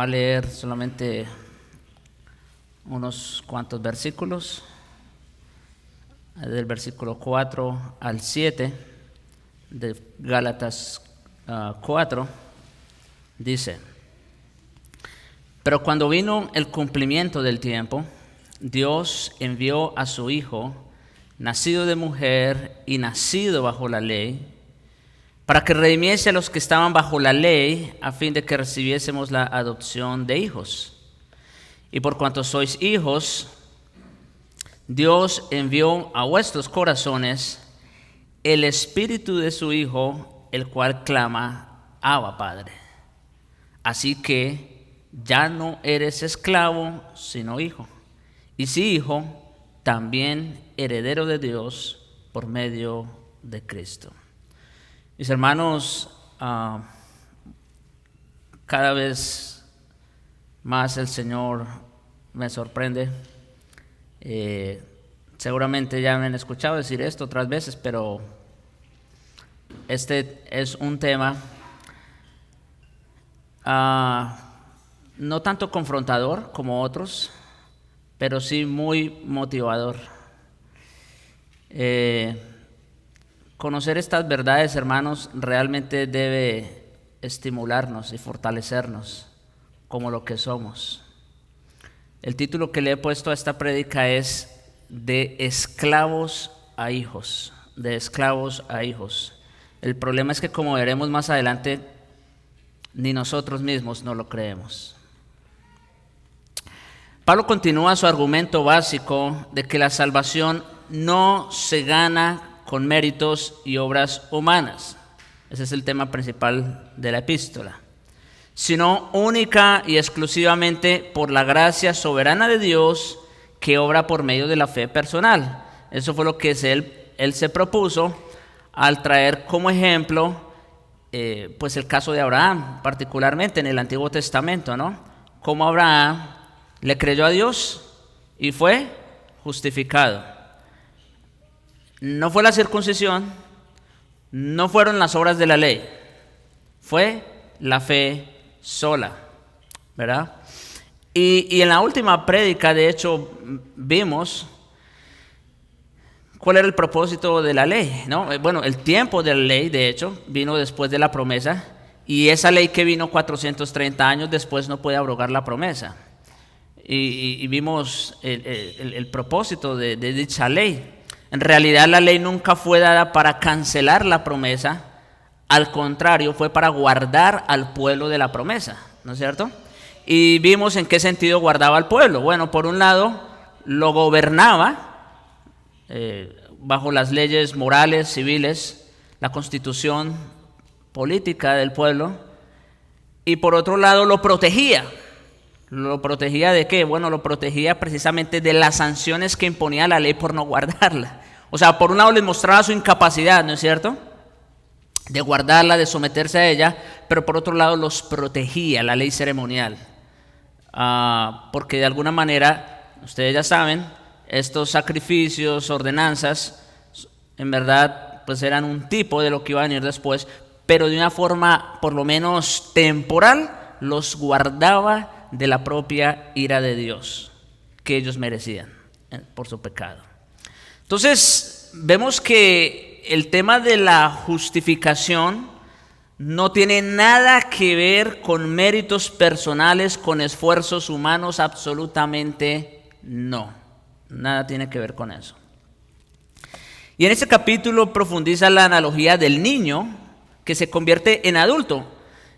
va a leer solamente unos cuantos versículos, del versículo 4 al 7 de Gálatas 4, dice: Pero cuando vino el cumplimiento del tiempo, Dios envió a su Hijo, nacido de mujer y nacido bajo la ley, para que redimiese a los que estaban bajo la ley, a fin de que recibiésemos la adopción de hijos. Y por cuanto sois hijos, Dios envió a vuestros corazones el Espíritu de su Hijo, el cual clama: Abba, Padre. Así que ya no eres esclavo, sino hijo. Y si hijo, también heredero de Dios por medio de Cristo. Mis hermanos, cada vez más el Señor me sorprende. Seguramente ya me han escuchado decir esto otras veces, pero este es un tema no tanto confrontador como otros, pero sí muy motivador. Conocer estas verdades, hermanos, realmente debe estimularnos y fortalecernos como lo que somos. El título que le he puesto a esta prédica es De esclavos a hijos, de esclavos a hijos. El problema es que, como veremos más adelante, ni nosotros mismos no lo creemos. Pablo continúa su argumento básico de que la salvación no se gana con méritos y obras humanas. Ese es el tema principal de la epístola. Sino única y exclusivamente por la gracia soberana de Dios que obra por medio de la fe personal. Eso fue lo que él se propuso al traer como ejemplo pues el caso de Abraham, particularmente en el Antiguo Testamento, ¿no? Cómo Abraham le creyó a Dios y fue justificado. No fue la circuncisión, no fueron las obras de la ley, fue la fe sola, ¿verdad? Y en la última prédica, de hecho, vimos cuál era el propósito de la ley, ¿no? Bueno, el tiempo de la ley, de hecho, vino después de la promesa, y esa ley que vino 430 años después no puede abrogar la promesa. Y vimos el propósito de dicha ley. En realidad, la ley nunca fue dada para cancelar la promesa, al contrario, fue para guardar al pueblo de la promesa, ¿no es cierto? Y vimos en qué sentido guardaba al pueblo. Bueno, por un lado, lo gobernaba bajo las leyes morales, civiles, la constitución política del pueblo, y por otro lado lo protegía. ¿Lo protegía de qué? Bueno, lo protegía precisamente de las sanciones que imponía la ley por no guardarla. O sea, por un lado les mostraba su incapacidad, ¿no es cierto?, de guardarla, de someterse a ella, pero por otro lado los protegía, la ley ceremonial. Porque de alguna manera, ustedes ya saben, estos sacrificios, ordenanzas, en verdad, pues eran un tipo de lo que iba a venir después, pero de una forma por lo menos temporal, los guardaba de la propia ira de Dios que ellos merecían por su pecado. Entonces, vemos que el tema de la justificación no tiene nada que ver con méritos personales, con esfuerzos humanos, absolutamente no. Nada tiene que ver con eso. Y en este capítulo profundiza la analogía del niño que se convierte en adulto.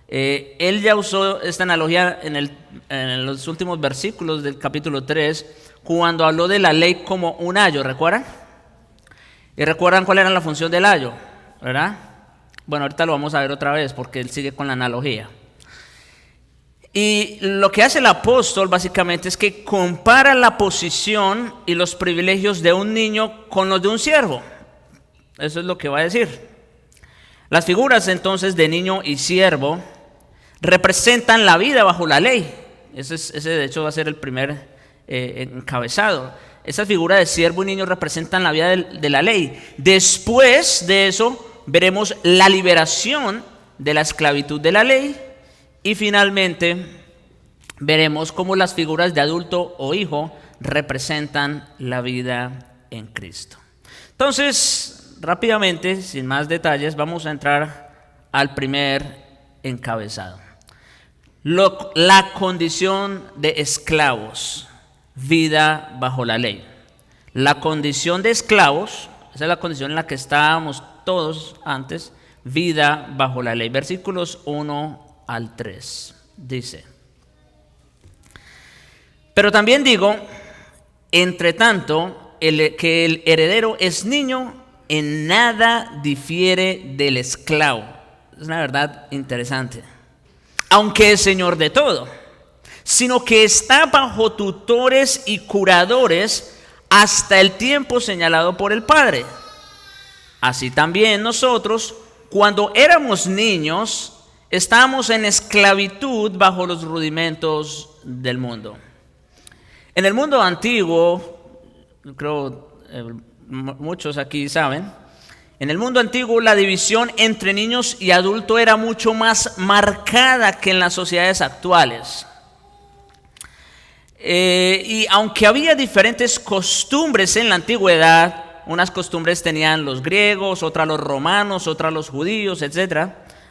Él ya usó esta analogía en los últimos versículos del capítulo 3, cuando habló de la ley como un ayo, ¿recuerdan? ¿Y recuerdan cuál era la función del ayo? ¿Verdad? Bueno, ahorita lo vamos a ver otra vez porque él sigue con la analogía. Y lo que hace el apóstol básicamente es que compara la posición y los privilegios de un niño con los de un siervo. Eso es lo que va a decir. Las figuras entonces de niño y siervo representan la vida bajo la ley. Ese de hecho va a ser el primer encabezado. Esa figura de siervo y niño representan la vida de la ley. Después de eso veremos la liberación de la esclavitud de la ley y finalmente veremos cómo las figuras de adulto o hijo representan la vida en Cristo. Entonces, rápidamente, sin más detalles, vamos a entrar al primer encabezado. La condición de esclavos, vida bajo la ley. La condición de esclavos, esa es la condición en la que estábamos todos antes, vida bajo la ley. Versículos 1 al 3, dice: pero también digo, entre tanto, que el heredero es niño, en nada difiere del esclavo. Es una verdad interesante. Aunque es señor de todo, sino que está bajo tutores y curadores hasta el tiempo señalado por el Padre. Así también nosotros, cuando éramos niños, estábamos en esclavitud bajo los rudimentos del mundo. En el mundo antiguo, creo muchos aquí saben, en el mundo antiguo la división entre niños y adultos era mucho más marcada que en las sociedades actuales. Y aunque había diferentes costumbres en la antigüedad, unas costumbres tenían los griegos, otras los romanos, otras los judíos, etc.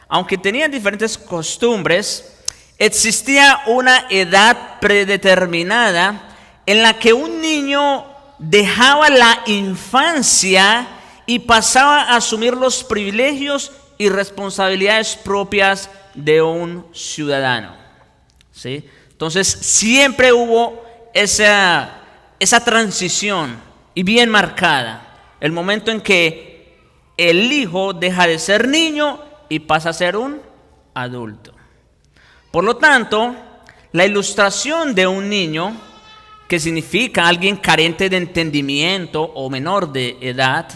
Aunque tenían diferentes costumbres, existía una edad predeterminada en la que un niño dejaba la infancia y pasaba a asumir los privilegios y responsabilidades propias de un ciudadano, ¿sí? Entonces siempre hubo esa transición y bien marcada, el momento en que el hijo deja de ser niño y pasa a ser un adulto. Por lo tanto, la ilustración de un niño, que significa alguien carente de entendimiento o menor de edad,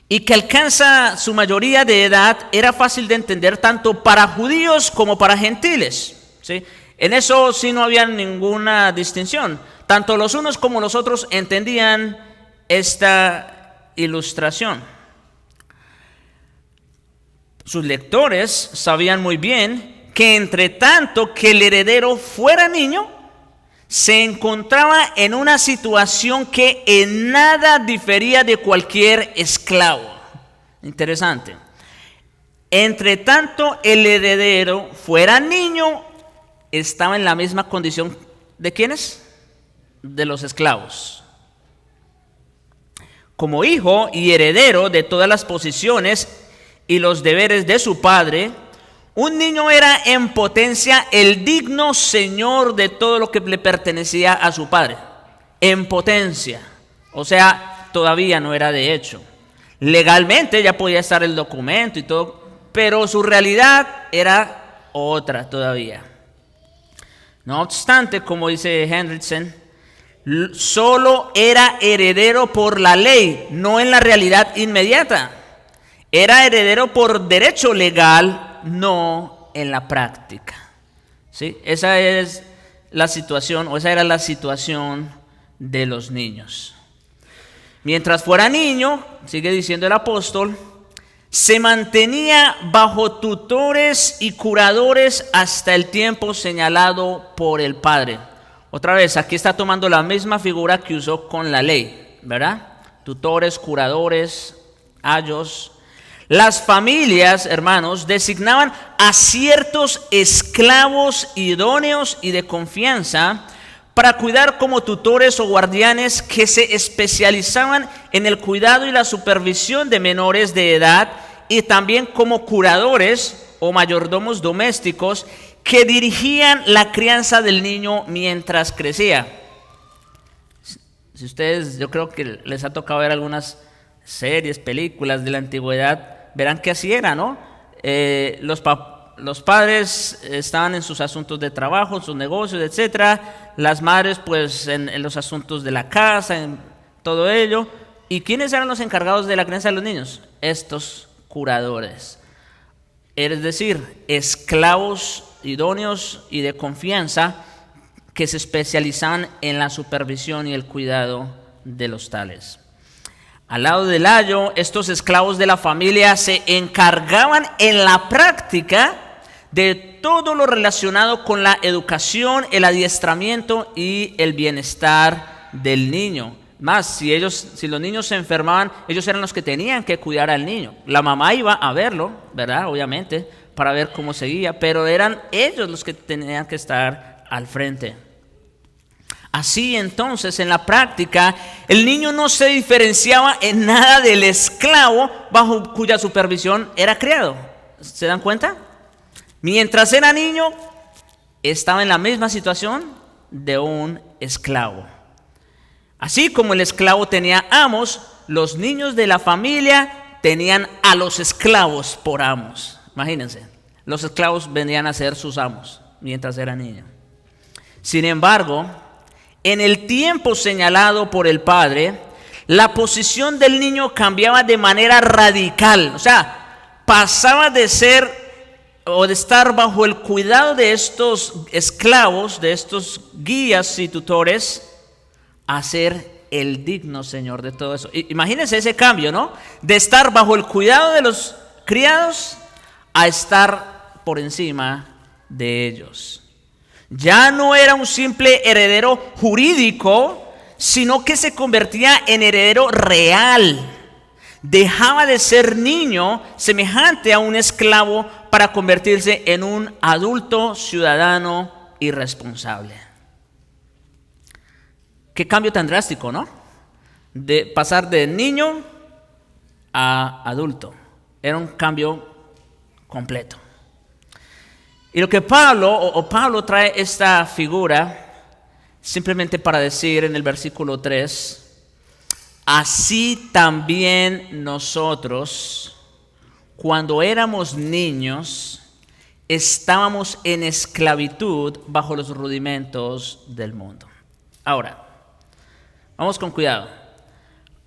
y que alcanza su mayoría de edad, era fácil de entender tanto para judíos como para gentiles, ¿sí? En eso sí no había ninguna distinción. Tanto los unos como los otros entendían esta ilustración. Sus lectores sabían muy bien que entre tanto que el heredero fuera niño, se encontraba en una situación que en nada difería de cualquier esclavo. Interesante. Entre tanto el heredero fuera niño, estaba en la misma condición ¿de quiénes? De los esclavos. Como hijo y heredero de todas las posiciones y los deberes de su padre, un niño era en potencia el digno señor de todo lo que le pertenecía a su padre. En potencia. O sea, todavía no era de hecho. Legalmente ya podía estar el documento y todo, pero su realidad era otra todavía. No obstante, como dice Hendrickson, solo era heredero por la ley, no en la realidad inmediata. Era heredero por derecho legal, no en la práctica. ¿Sí? Esa es la situación, o esa era la situación de los niños. Mientras fuera niño, sigue diciendo el apóstol, se mantenía bajo tutores y curadores hasta el tiempo señalado por el Padre. Otra vez, aquí está tomando la misma figura que usó con la ley, ¿verdad? Tutores, curadores, ayos. Las familias, hermanos, designaban a ciertos esclavos idóneos y de confianza para cuidar como tutores o guardianes que se especializaban en el cuidado y la supervisión de menores de edad, y también como curadores o mayordomos domésticos que dirigían la crianza del niño mientras crecía. Si ustedes, yo creo que les ha tocado ver algunas series, películas de la antigüedad, verán que así era, ¿no? Los padres estaban en sus asuntos de trabajo, en sus negocios, etcétera. Las madres, pues, en los asuntos de la casa, en todo ello. ¿Y quiénes eran los encargados de la crianza de los niños? Estos curadores. Es decir, esclavos idóneos y de confianza que se especializaban en la supervisión y el cuidado de los tales. Al lado del ayo, estos esclavos de la familia se encargaban en la práctica de todo lo relacionado con la educación, el adiestramiento y el bienestar del niño. Más, si los niños se enfermaban, ellos eran los que tenían que cuidar al niño. La mamá iba a verlo, ¿verdad? Obviamente, para ver cómo seguía, pero eran ellos los que tenían que estar al frente. Así entonces, en la práctica, el niño no se diferenciaba en nada del esclavo bajo cuya supervisión era criado. ¿Se dan cuenta? Mientras era niño, estaba en la misma situación de un esclavo. Así como el esclavo tenía amos, los niños de la familia tenían a los esclavos por amos. Imagínense, los esclavos venían a ser sus amos mientras era niño. Sin embargo, en el tiempo señalado por el padre, la posición del niño cambiaba de manera radical. O sea, pasaba de ser o de estar bajo el cuidado de estos esclavos, de estos guías y tutores, a ser el digno señor de todo eso. Imagínense ese cambio, ¿no? De estar bajo el cuidado de los criados a estar por encima de ellos. Ya no era un simple heredero jurídico, sino que se convertía en heredero real. Dejaba de ser niño semejante a un esclavo para convertirse en un adulto ciudadano y responsable. Qué cambio tan drástico, ¿no? De pasar de niño a adulto. Era un cambio completo. Y lo que Pablo trae esta figura simplemente para decir en el versículo 3, así también nosotros, cuando éramos niños, estábamos en esclavitud bajo los rudimentos del mundo. Ahora, vamos con cuidado.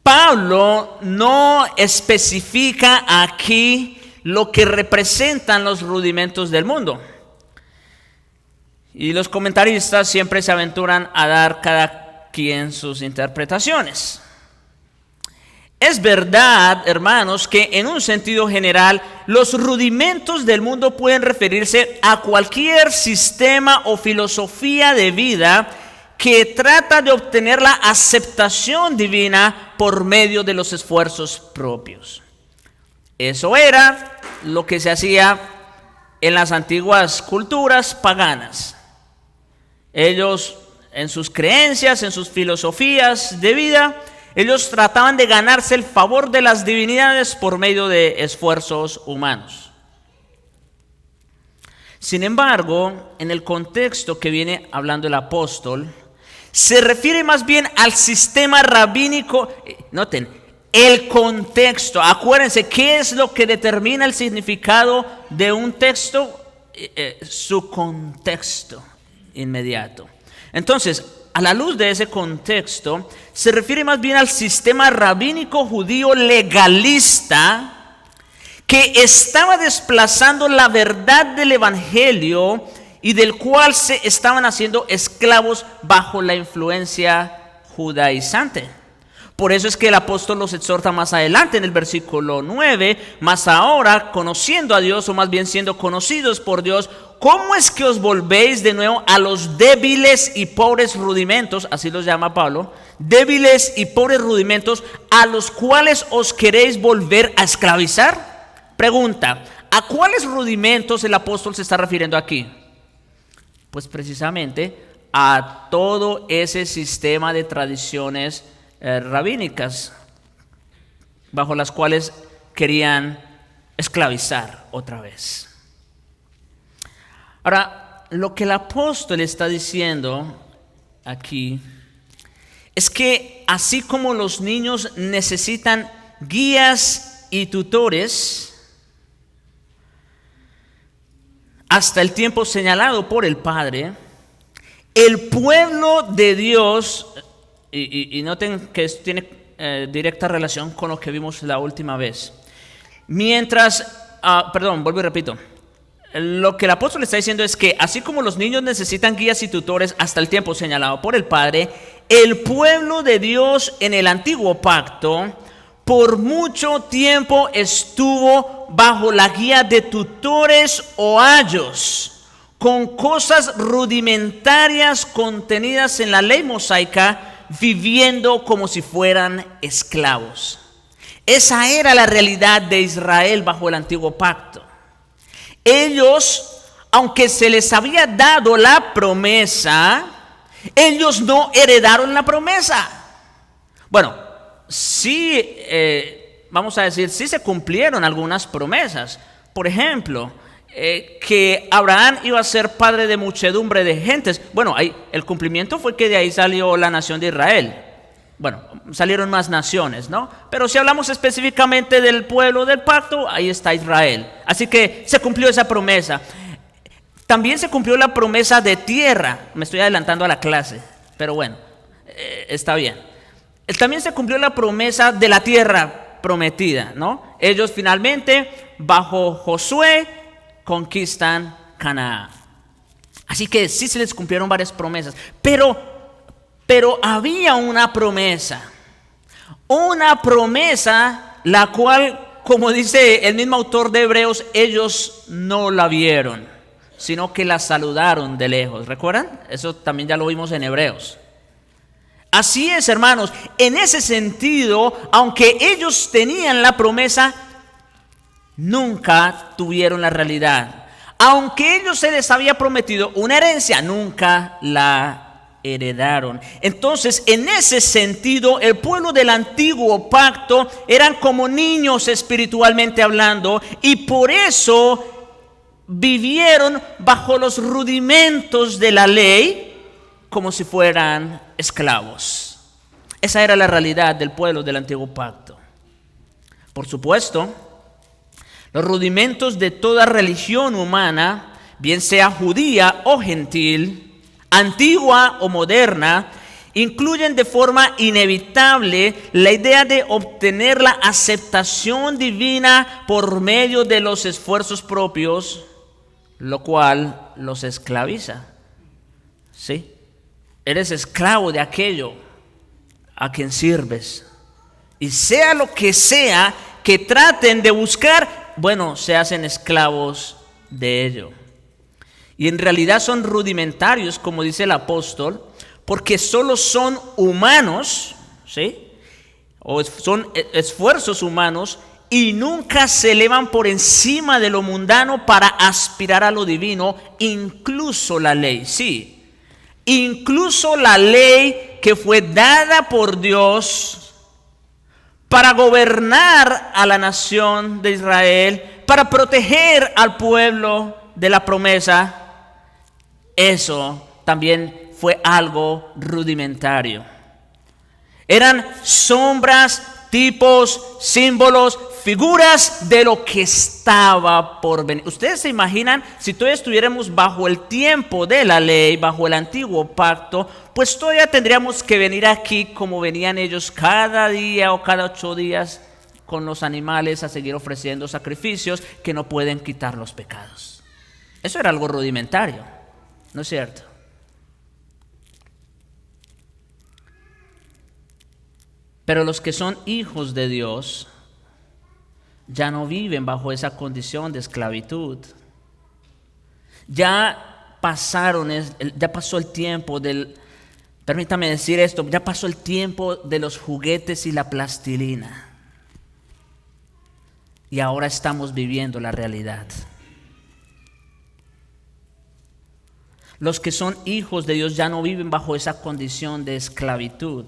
Pablo no especifica aquí lo que representan los rudimentos del mundo. Y los comentaristas siempre se aventuran a dar cada quien sus interpretaciones. Es verdad, hermanos, que en un sentido general, los rudimentos del mundo pueden referirse a cualquier sistema o filosofía de vida que trata de obtener la aceptación divina por medio de los esfuerzos propios. Eso era lo que se hacía en las antiguas culturas paganas. Ellos, en sus creencias, en sus filosofías de vida, ellos trataban de ganarse el favor de las divinidades por medio de esfuerzos humanos. Sin embargo, en el contexto que viene hablando el apóstol, se refiere más bien al sistema rabínico. Noten, el contexto. Acuérdense, ¿qué es lo que determina el significado de un texto? Su contexto inmediato. Entonces, a la luz de ese contexto, se refiere más bien al sistema rabínico judío legalista que estaba desplazando la verdad del evangelio y del cual se estaban haciendo esclavos bajo la influencia judaizante. Por eso es que el apóstol los exhorta más adelante en el versículo 9, mas ahora, conociendo a Dios, o más bien siendo conocidos por Dios, ¿cómo es que os volvéis de nuevo a los débiles y pobres rudimentos? Así los llama Pablo, débiles y pobres rudimentos, a los cuales os queréis volver a esclavizar. Pregunta, ¿a cuáles rudimentos el apóstol se está refiriendo aquí? Pues precisamente a todo ese sistema de tradiciones rabínicas bajo las cuales querían esclavizar otra vez. Ahora, lo que el apóstol está diciendo aquí es que así como los niños necesitan guías y tutores hasta el tiempo señalado por el Padre, el pueblo de Dios, y noten que tiene directa relación con lo que vimos la última vez. Vuelvo y repito. Lo que el apóstol está diciendo es que así como los niños necesitan guías y tutores hasta el tiempo señalado por el Padre, el pueblo de Dios en el antiguo pacto por mucho tiempo estuvo bajo la guía de tutores o ayos, con cosas rudimentarias contenidas en la ley mosaica, viviendo como si fueran esclavos. Esa era la realidad de Israel bajo el antiguo pacto. Ellos, aunque se les había dado la promesa, ellos no heredaron la promesa. Bueno, sí, vamos a decir, sí se cumplieron algunas promesas. Por ejemplo, que Abraham iba a ser padre de muchedumbre de gentes. Bueno, ahí, el cumplimiento fue que de ahí salió la nación de Israel. Bueno, salieron más naciones, ¿no? Pero si hablamos específicamente del pueblo del pacto, ahí está Israel. Así que se cumplió esa promesa. También se cumplió la promesa de tierra. Me estoy adelantando a la clase, pero bueno, está bien. También se cumplió la promesa de la tierra prometida, ¿no? Ellos finalmente, bajo Josué, conquistan Canaán. Así que sí se les cumplieron varias promesas, pero había una promesa la cual, como dice el mismo autor de Hebreos, ellos no la vieron, sino que la saludaron de lejos. ¿Recuerdan? Eso también ya lo vimos en Hebreos. Así es, hermanos, en ese sentido, aunque ellos tenían la promesa, nunca tuvieron la realidad. Aunque ellos se les había prometido una herencia, nunca la heredaron. Entonces, en ese sentido, el pueblo del antiguo pacto eran como niños espiritualmente hablando, y por eso vivieron bajo los rudimentos de la ley como si fueran esclavos. Esa era la realidad del pueblo del antiguo pacto. Por supuesto, los rudimentos de toda religión humana, bien sea judía o gentil, antigua o moderna, incluyen de forma inevitable la idea de obtener la aceptación divina por medio de los esfuerzos propios, lo cual los esclaviza. ¿Sí? Eres esclavo de aquello a quien sirves. Y sea lo que sea que traten de buscar, bueno, se hacen esclavos de ello. Y en realidad son rudimentarios, como dice el apóstol, porque solo son humanos, ¿sí? O son esfuerzos humanos, y nunca se elevan por encima de lo mundano para aspirar a lo divino, incluso la ley, sí. Incluso la ley que fue dada por Dios para gobernar a la nación de Israel, para proteger al pueblo de la promesa, eso también fue algo rudimentario. Eran sombras, tipos, símbolos, figuras de lo que estaba por venir. Ustedes se imaginan, si todavía estuviéramos bajo el tiempo de la ley, bajo el antiguo pacto, pues todavía tendríamos que venir aquí como venían ellos cada día o cada 8 días con los animales a seguir ofreciendo sacrificios que no pueden quitar los pecados. Eso era algo rudimentario, ¿no es cierto? Pero los que son hijos de Dios ya no viven bajo esa condición de esclavitud. Ya pasó el tiempo permítame decir esto, ya pasó el tiempo de los juguetes y la plastilina. Y ahora estamos viviendo la realidad. Los que son hijos de Dios ya no viven bajo esa condición de esclavitud,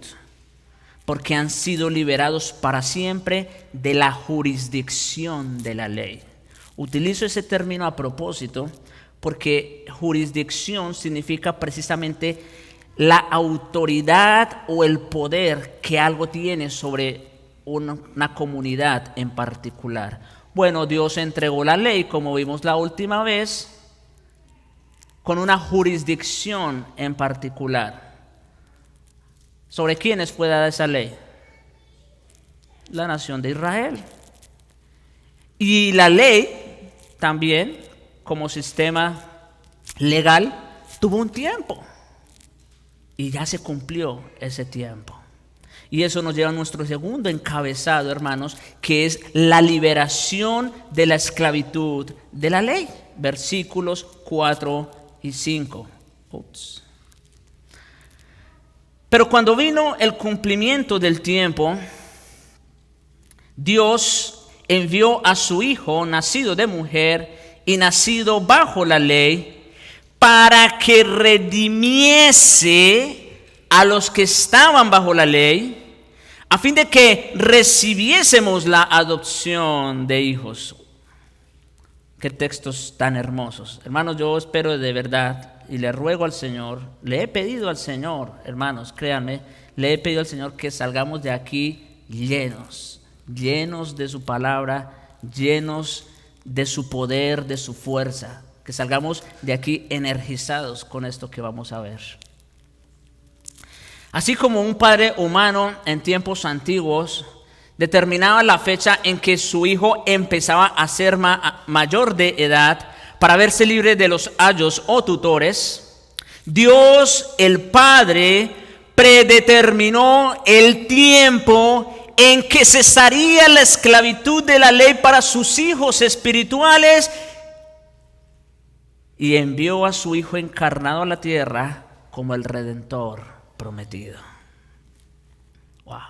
porque han sido liberados para siempre de la jurisdicción de la ley. Utilizo ese término a propósito porque jurisdicción significa precisamente la autoridad o el poder que algo tiene sobre una comunidad en particular. Bueno, Dios entregó la ley, como vimos la última vez, con una jurisdicción en particular. ¿Sobre quiénes fue dada esa ley? La nación de Israel. Y la ley también, como sistema legal, tuvo un tiempo. Y ya se cumplió ese tiempo. Y eso nos lleva a nuestro segundo encabezado, hermanos, que es la liberación de la esclavitud de la ley. Versículos 4 y 5. Pero cuando vino el cumplimiento del tiempo, Dios envió a su Hijo, nacido de mujer y nacido bajo la ley, para que redimiese a los que estaban bajo la ley, a fin de que recibiésemos la adopción de hijos. Qué textos tan hermosos. Hermanos, yo espero de verdad y le ruego al Señor, le he pedido al Señor, hermanos, créanme, le he pedido al Señor que salgamos de aquí llenos de su palabra, llenos de su poder, de su fuerza, que salgamos de aquí energizados con esto que vamos a ver. Así como un padre humano en tiempos antiguos determinaba la fecha en que su hijo empezaba a ser mayor de edad para verse libre de los ayos o tutores, Dios el Padre predeterminó el tiempo en que cesaría la esclavitud de la ley para sus hijos espirituales y envió a su Hijo encarnado a la tierra como el Redentor prometido. Wow.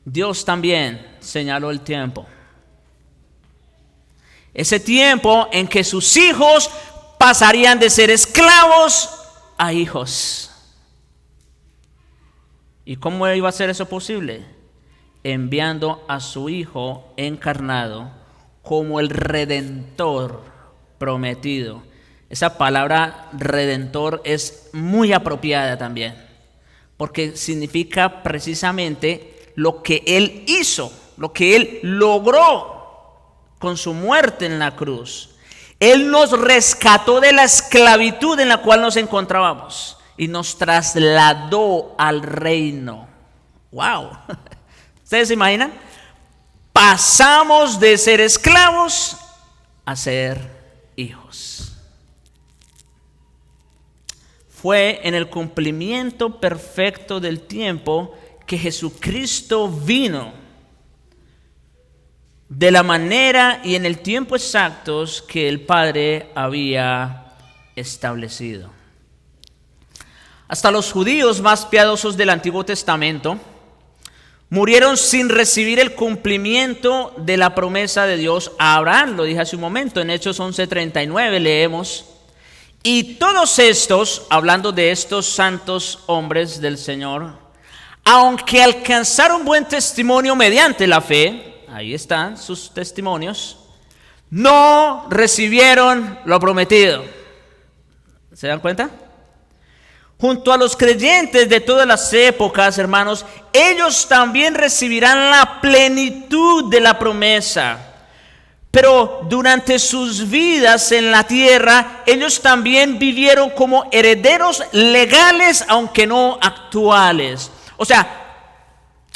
Dios también señaló el tiempo. Ese tiempo en que sus hijos pasarían de ser esclavos a hijos. ¿Y cómo iba a ser eso posible? Enviando a su Hijo encarnado como el Redentor prometido. Esa palabra redentor es muy apropiada también, porque significa precisamente lo que Él hizo, lo que Él logró con su muerte en la cruz. Él nos rescató de la esclavitud en la cual nos encontrábamos y nos trasladó al reino. ¡Wow! ¿Ustedes se imaginan? Pasamos de ser esclavos a ser hijos. Fue en el cumplimiento perfecto del tiempo que Jesucristo vino de la manera y en el tiempo exactos que el Padre había establecido. Hasta los judíos más piadosos del Antiguo Testamento murieron sin recibir el cumplimiento de la promesa de Dios a Abraham. Lo dije hace un momento, en Hechos 11:39 leemos: y todos estos, hablando de estos santos hombres del Señor, aunque alcanzaron buen testimonio mediante la fe, ahí están sus testimonios, no recibieron lo prometido. ¿Se dan cuenta? Junto a los creyentes de todas las épocas, hermanos, ellos también recibirán la plenitud de la promesa. Pero durante sus vidas en la tierra, ellos también vivieron como herederos legales, aunque no actuales. O sea,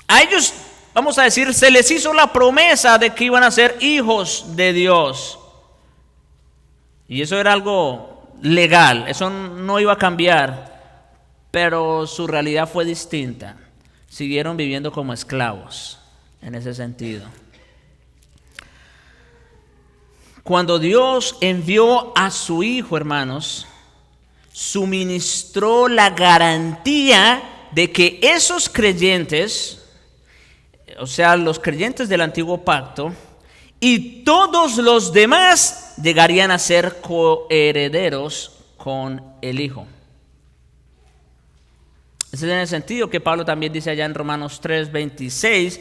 a ellos, vamos a decir, se les hizo la promesa de que iban a ser hijos de Dios. Y eso era algo legal, eso no iba a cambiar. Pero su realidad fue distinta. Siguieron viviendo como esclavos en ese sentido. Cuando Dios envió a su Hijo, hermanos, suministró la garantía de que esos creyentes, o sea, los creyentes del antiguo pacto, y todos los demás llegarían a ser coherederos con el Hijo. Ese es en el sentido que Pablo también dice allá en Romanos 3:26,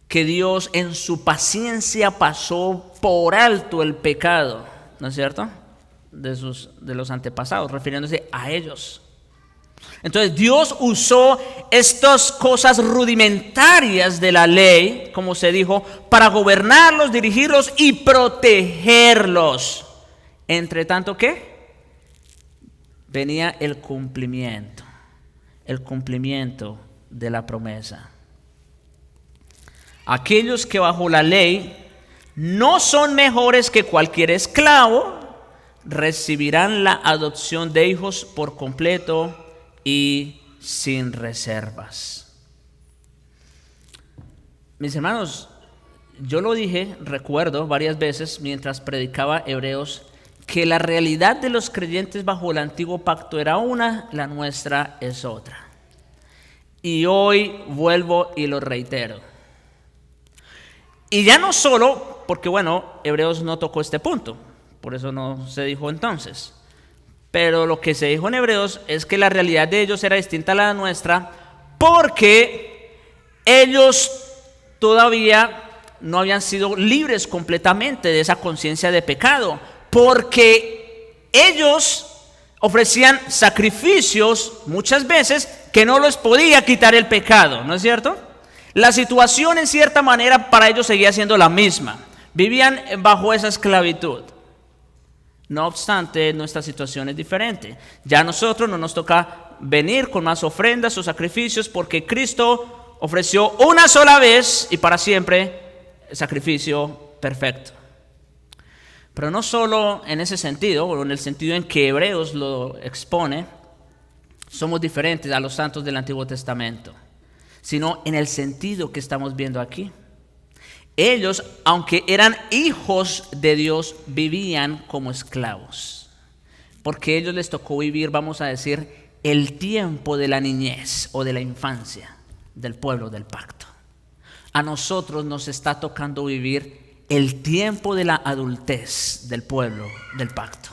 que Dios en su paciencia pasó por alto el pecado, ¿no es cierto?, de los antepasados, refiriéndose a ellos. Entonces Dios usó estas cosas rudimentarias de la ley, como se dijo, para gobernarlos, dirigirlos y protegerlos. Entre tanto que venía el cumplimiento de la promesa. Aquellos que bajo la ley no son mejores que cualquier esclavo, recibirán la adopción de hijos por completo y sin reservas. Mis hermanos, yo lo dije, recuerdo varias veces mientras predicaba Hebreos, que la realidad de los creyentes bajo el antiguo pacto era una, la nuestra es otra. Y hoy vuelvo y lo reitero. Y ya no solo, porque Hebreos no tocó este punto, por eso no se dijo entonces. Pero lo que se dijo en Hebreos es que la realidad de ellos era distinta a la nuestra, porque ellos todavía no habían sido libres completamente de esa conciencia de pecado, porque ellos ofrecían sacrificios muchas veces que no les podía quitar el pecado, ¿no es cierto? La situación en cierta manera para ellos seguía siendo la misma, vivían bajo esa esclavitud. No obstante, nuestra situación es diferente. Ya a nosotros no nos toca venir con más ofrendas o sacrificios, porque Cristo ofreció una sola vez y para siempre el sacrificio perfecto. Pero no solo en ese sentido, o en el sentido en que Hebreos lo expone, somos diferentes a los santos del Antiguo Testamento, sino en el sentido que estamos viendo aquí. Ellos, aunque eran hijos de Dios, vivían como esclavos, porque a ellos les tocó vivir, vamos a decir, el tiempo de la niñez o de la infancia del pueblo del pacto. A nosotros nos está tocando vivir el tiempo de la adultez del pueblo del pacto.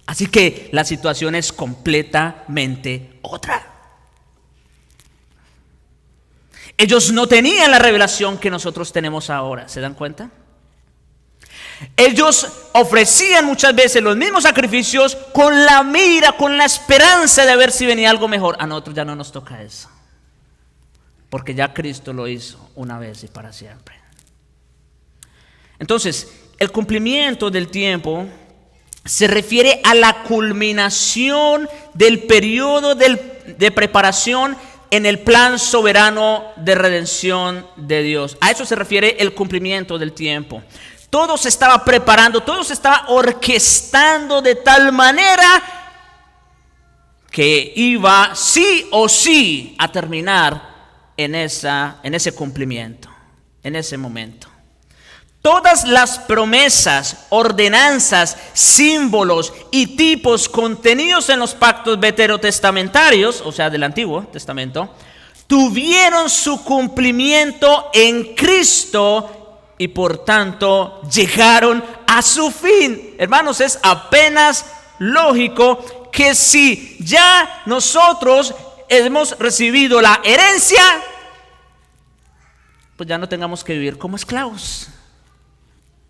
Así que la situación es completamente otra. Ellos no tenían la revelación que nosotros tenemos ahora, ¿se dan cuenta? Ellos ofrecían muchas veces los mismos sacrificios con la mira, con la esperanza de ver si venía algo mejor. A nosotros ya no nos toca eso, porque ya Cristo lo hizo una vez y para siempre. Entonces, el cumplimiento del tiempo se refiere a la culminación del periodo de preparación en el plan soberano de redención de Dios. A eso se refiere el cumplimiento del tiempo. Todo se estaba preparando, todo se estaba orquestando de tal manera que iba sí o sí a terminar en ese cumplimiento, en ese momento. Todas las promesas, ordenanzas, símbolos y tipos contenidos en los pactos veterotestamentarios, o sea, del Antiguo Testamento, tuvieron su cumplimiento en Cristo y por tanto llegaron a su fin. Hermanos, es apenas lógico que si ya nosotros hemos recibido la herencia, pues ya no tengamos que vivir como esclavos.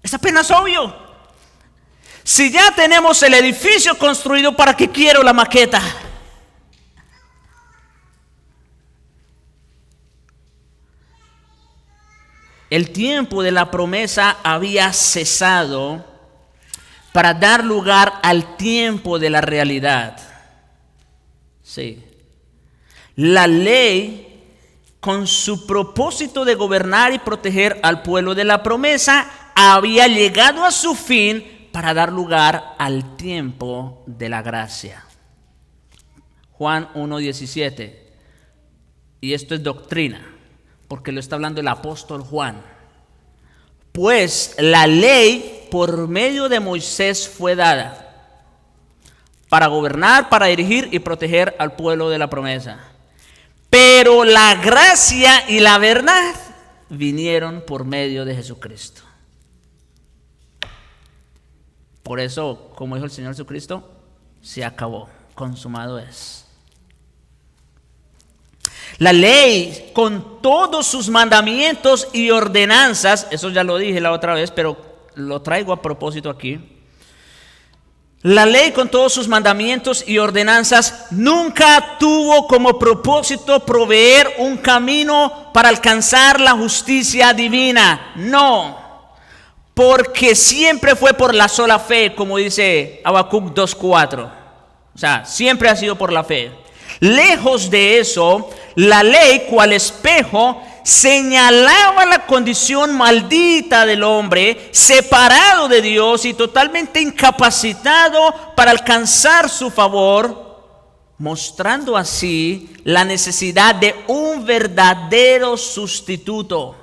Es apenas obvio. Si ya tenemos el edificio construido, ¿para qué quiero la maqueta? El tiempo de la promesa había cesado para dar lugar al tiempo de la realidad. Sí. La ley, con su propósito de gobernar y proteger al pueblo de la promesa, había llegado a su fin para dar lugar al tiempo de la gracia. Juan 1:17. Y esto es doctrina, porque lo está hablando el apóstol Juan. Pues la ley por medio de Moisés fue dada para gobernar, para dirigir y proteger al pueblo de la promesa. Pero la gracia y la verdad vinieron por medio de Jesucristo. Por eso, como dijo el Señor Jesucristo, se acabó, consumado es. La ley, con todos sus mandamientos y ordenanzas, eso ya lo dije la otra vez, pero lo traigo a propósito aquí. La ley, con todos sus mandamientos y ordenanzas, nunca tuvo como propósito proveer un camino para alcanzar la justicia divina. No, porque siempre fue por la sola fe, como dice Habacuc 2:4. O sea, siempre ha sido por la fe. Lejos de eso, la ley, cual espejo, señalaba la condición maldita del hombre, separado de Dios y totalmente incapacitado para alcanzar su favor, mostrando así la necesidad de un verdadero sustituto,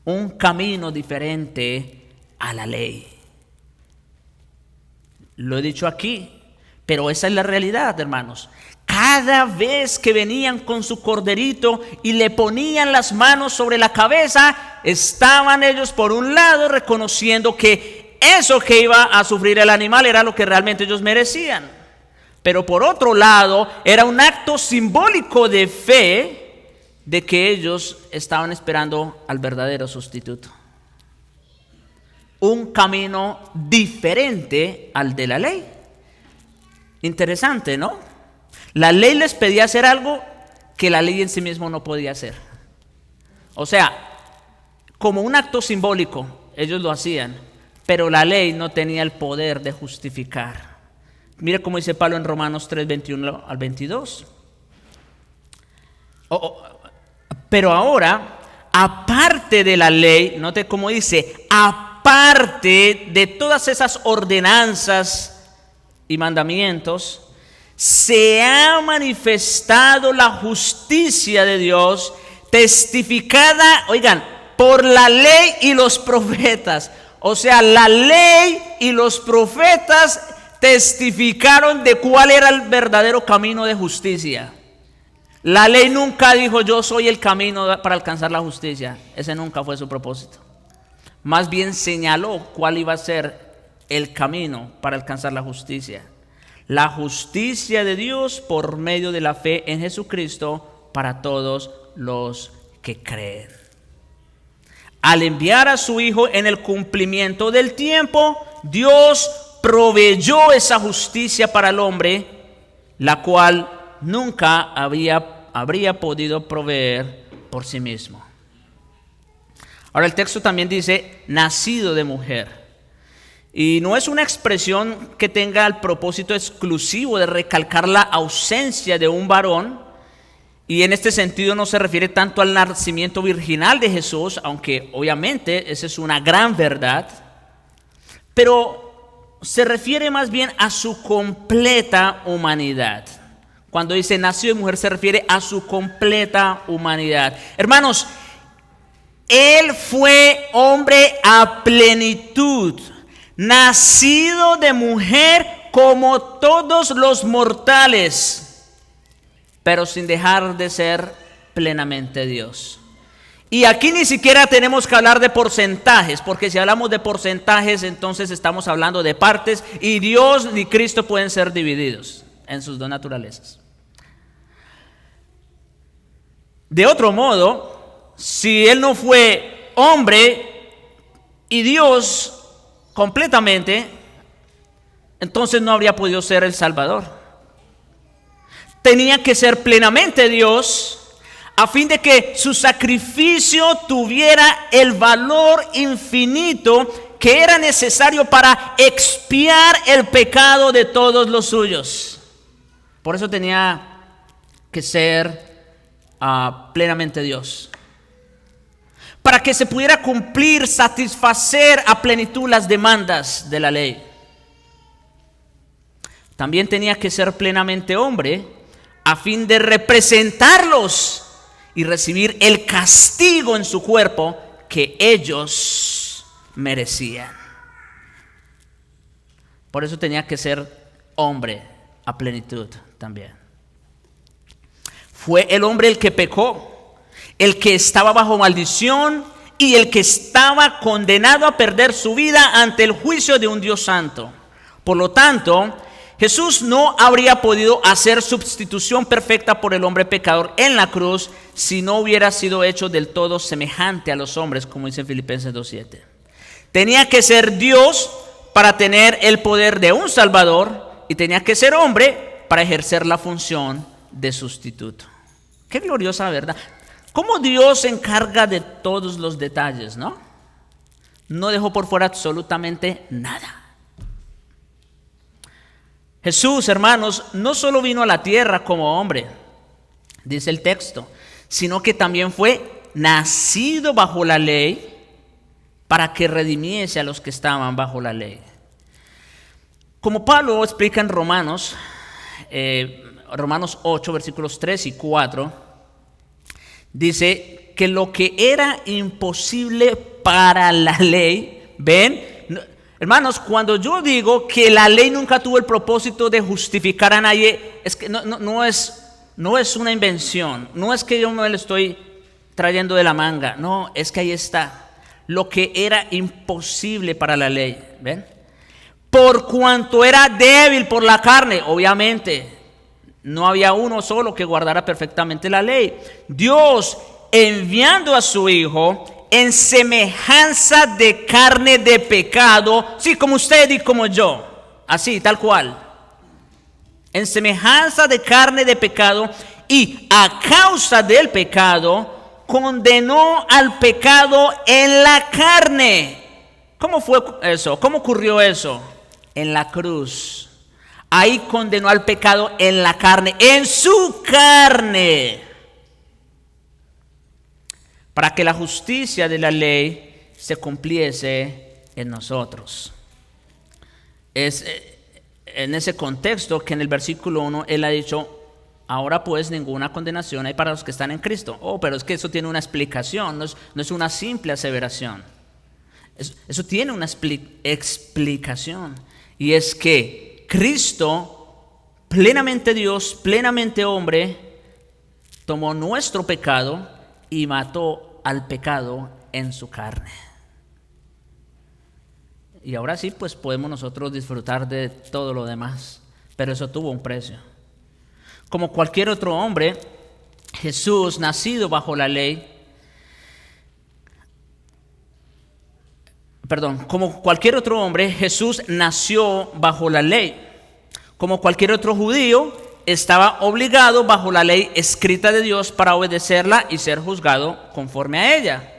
un camino diferente a la ley. Lo he dicho aquí, pero esa es la realidad, hermanos. Cada vez que venían con su corderito y le ponían las manos sobre la cabeza, estaban ellos por un lado reconociendo que eso que iba a sufrir el animal era lo que realmente ellos merecían. Pero por otro lado, era un acto simbólico de fe de que ellos estaban esperando al verdadero sustituto. Un camino diferente al de la ley. Interesante, ¿no? La ley les pedía hacer algo que la ley en sí mismo no podía hacer. O sea, como un acto simbólico, ellos lo hacían, pero la ley no tenía el poder de justificar. Mire cómo dice Pablo en Romanos 3, 21 al 22. Pero ahora, aparte de la ley, note cómo dice, aparte de todas esas ordenanzas y mandamientos, se ha manifestado la justicia de Dios, testificada, oigan, por la ley y los profetas. O sea, la ley y los profetas testificaron de cuál era el verdadero camino de justicia. La ley nunca dijo yo soy el camino para alcanzar la justicia. Ese nunca fue su propósito. Más bien señaló cuál iba a ser el camino para alcanzar la justicia. La justicia de Dios por medio de la fe en Jesucristo para todos los que creen. Al enviar a su Hijo en el cumplimiento del tiempo, Dios proveyó esa justicia para el hombre, la cual nunca habría podido proveer por sí mismo. Ahora el texto también dice, nacido de mujer. Y no es una expresión que tenga el propósito exclusivo de recalcar la ausencia de un varón. Y en este sentido no se refiere tanto al nacimiento virginal de Jesús, aunque obviamente esa es una gran verdad. Pero se refiere más bien a su completa humanidad. Cuando dice nacido de mujer se refiere a su completa humanidad. Hermanos, Él fue hombre a plenitud, nacido de mujer como todos los mortales, pero sin dejar de ser plenamente Dios. Y aquí ni siquiera tenemos que hablar de porcentajes, porque si hablamos de porcentajes, entonces estamos hablando de partes, y Dios ni Cristo pueden ser divididos en sus dos naturalezas. De otro modo, si Él no fue hombre y Dios completamente, entonces no habría podido ser el Salvador. Tenía que ser plenamente Dios, a fin de que su sacrificio tuviera el valor infinito que era necesario para expiar el pecado de todos los suyos. Por eso tenía que ser plenamente Dios. Para que se pudiera cumplir, satisfacer a plenitud las demandas de la ley. También tenía que ser plenamente hombre, a fin de representarlos y recibir el castigo en su cuerpo que ellos merecían. Por eso tenía que ser hombre a plenitud también. Fue el hombre el que pecó, el que estaba bajo maldición y el que estaba condenado a perder su vida ante el juicio de un Dios santo. Por lo tanto, Jesús no habría podido hacer sustitución perfecta por el hombre pecador en la cruz si no hubiera sido hecho del todo semejante a los hombres, como dice Filipenses 2:7. Tenía que ser Dios para tener el poder de un Salvador y tenía que ser hombre para ejercer la función de sustituto. Qué gloriosa verdad. Cómo Dios se encarga de todos los detalles, ¿no? No dejó por fuera absolutamente nada. Jesús, hermanos, no solo vino a la tierra como hombre, dice el texto, sino que también fue nacido bajo la ley para que redimiese a los que estaban bajo la ley. Como Pablo explica en Romanos, Romanos 8, versículos 3 y 4, dice que lo que era imposible para la ley, ¿ven? Hermanos, cuando yo digo que la ley nunca tuvo el propósito de justificar a nadie, es que no es una invención, no es que yo me lo estoy trayendo de la manga, no, es que ahí está. Lo que era imposible para la ley, ¿ven? Por cuanto era débil por la carne, obviamente, no había uno solo que guardara perfectamente la ley. Dios, enviando a su Hijo en semejanza de carne de pecado, sí, como usted y como yo, así, tal cual. En semejanza de carne de pecado, y a causa del pecado, condenó al pecado en la carne. ¿Cómo fue eso? ¿Cómo ocurrió eso? En la cruz. Ahí condenó al pecado en la carne, en su carne, para que la justicia de la ley se cumpliese en nosotros. Es en ese contexto que en el versículo 1 él ha dicho: ahora pues ninguna condenación hay para los que están en Cristo. Oh, pero es que eso tiene una explicación, no es una simple aseveración. Eso tiene una explicación. Y es que Cristo, plenamente Dios, plenamente hombre, tomó nuestro pecado y mató al pecado en su carne. Y ahora sí, pues podemos nosotros disfrutar de todo lo demás. Pero eso tuvo un precio. Como cualquier otro hombre, Jesús, nacido bajo la ley, como cualquier otro hombre, Jesús nació bajo la ley. Como cualquier otro judío, estaba obligado bajo la ley escrita de Dios para obedecerla y ser juzgado conforme a ella.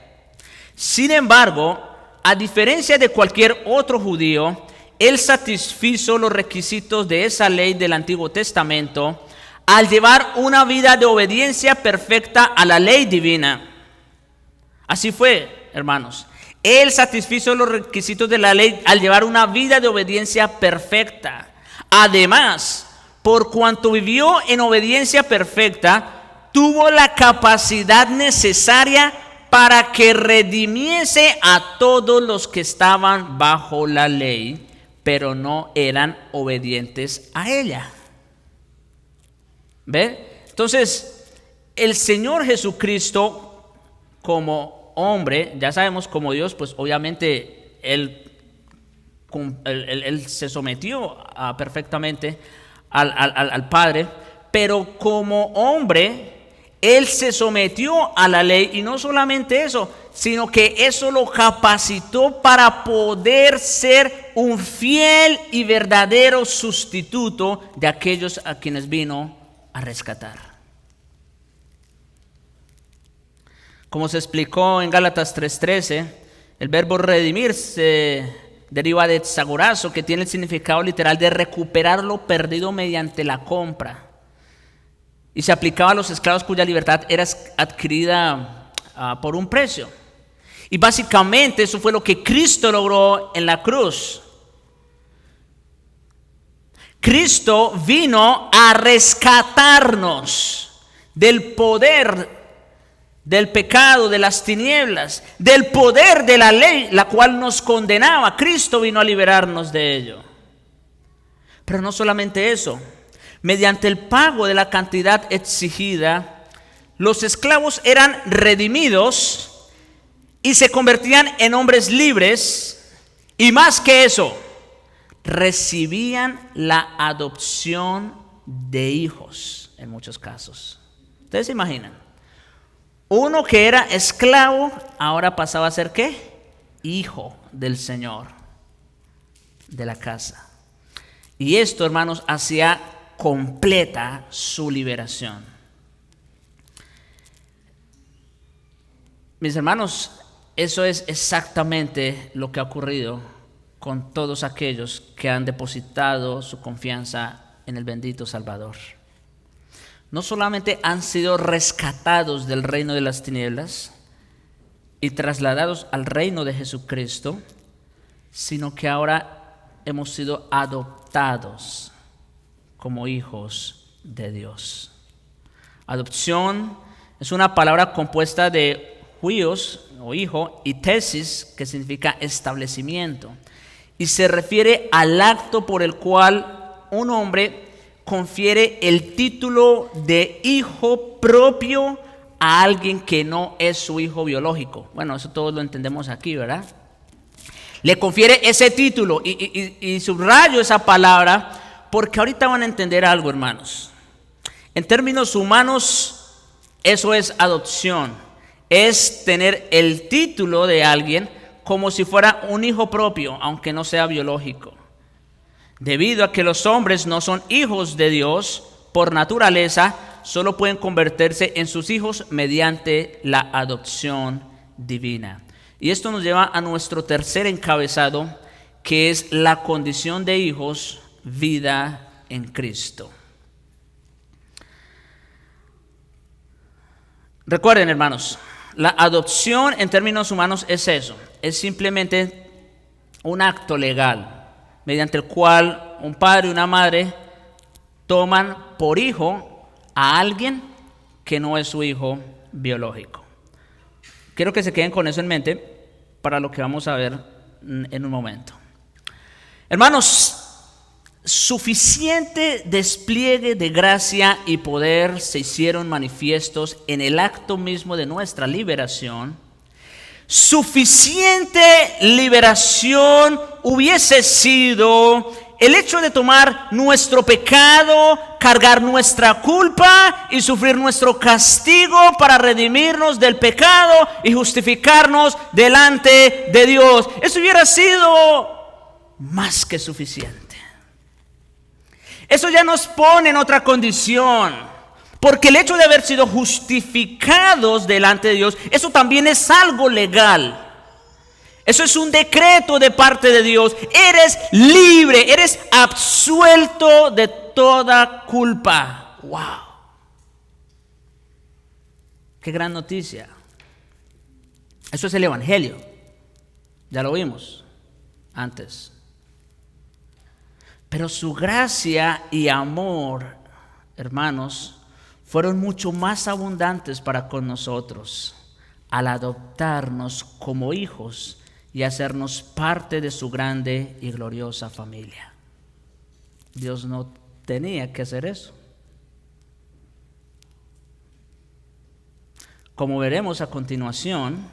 Sin embargo, a diferencia de cualquier otro judío, él satisfizo los requisitos de esa ley del Antiguo Testamento al llevar una vida de obediencia perfecta a la ley divina. Así fue, hermanos. Él satisfizo los requisitos de la ley al llevar una vida de obediencia perfecta. Además, por cuanto vivió en obediencia perfecta, tuvo la capacidad necesaria para que redimiese a todos los que estaban bajo la ley, pero no eran obedientes a ella. ¿Ven? Entonces, el Señor Jesucristo, como hombre, ya sabemos, como Dios, pues obviamente Él se sometió perfectamente al Padre, pero como hombre, Él se sometió a la ley, y no solamente eso, sino que eso lo capacitó para poder ser un fiel y verdadero sustituto de aquellos a quienes vino a rescatar. Como se explicó en Gálatas 3:13, el verbo redimir se deriva de tsagorazo, que tiene el significado literal de recuperar lo perdido mediante la compra. Y se aplicaba a los esclavos cuya libertad era adquirida por un precio. Y básicamente eso fue lo que Cristo logró en la cruz. Cristo vino a rescatarnos del poder del pecado, de las tinieblas, del poder de la ley, la cual nos condenaba. Cristo vino a liberarnos de ello. Pero no solamente eso. Mediante el pago de la cantidad exigida, los esclavos eran redimidos y se convertían en hombres libres. Y más que eso, recibían la adopción de hijos en muchos casos. ¿Ustedes se imaginan? Uno que era esclavo, ahora pasaba a ser ¿qué? Hijo del Señor, de la casa. Y esto, hermanos, hacía completa su liberación. Mis hermanos, eso es exactamente lo que ha ocurrido con todos aquellos que han depositado su confianza en el bendito Salvador. No solamente han sido rescatados del reino de las tinieblas y trasladados al reino de Jesucristo, sino que ahora hemos sido adoptados como hijos de Dios. Adopción es una palabra compuesta de huios o hijo y tesis, que significa establecimiento, y se refiere al acto por el cual un hombre confiere el título de hijo propio a alguien que no es su hijo biológico. Bueno, eso todos lo entendemos aquí, ¿verdad? Le confiere ese título y subrayo esa palabra porque ahorita van a entender algo, hermanos. En términos humanos, eso es adopción. Es tener el título de alguien como si fuera un hijo propio, aunque no sea biológico. Debido a que los hombres no son hijos de Dios por naturaleza, solo pueden convertirse en sus hijos mediante la adopción divina. Y esto nos lleva a nuestro tercer encabezado, que es la condición de hijos, vida en Cristo. Recuerden, hermanos, la adopción en términos humanos es eso, es simplemente un acto legal mediante el cual un padre y una madre toman por hijo a alguien que no es su hijo biológico. Quiero que se queden con eso en mente para lo que vamos a ver en un momento. Hermanos, suficiente despliegue de gracia y poder se hicieron manifiestos en el acto mismo de nuestra liberación. Suficiente liberación hubiese sido el hecho de tomar nuestro pecado, cargar nuestra culpa y sufrir nuestro castigo para redimirnos del pecado y justificarnos delante de Dios. Eso hubiera sido más que suficiente. Eso ya nos pone en otra condición. Porque el hecho de haber sido justificados delante de Dios, eso también es algo legal. Eso es un decreto de parte de Dios. Eres libre, eres absuelto de toda culpa. ¡Wow! ¡Qué gran noticia! Eso es el Evangelio. Ya lo vimos antes. Pero su gracia y amor, hermanos, fueron mucho más abundantes para con nosotros al adoptarnos como hijos y hacernos parte de su grande y gloriosa familia. Dios no tenía que hacer eso. Como veremos a continuación,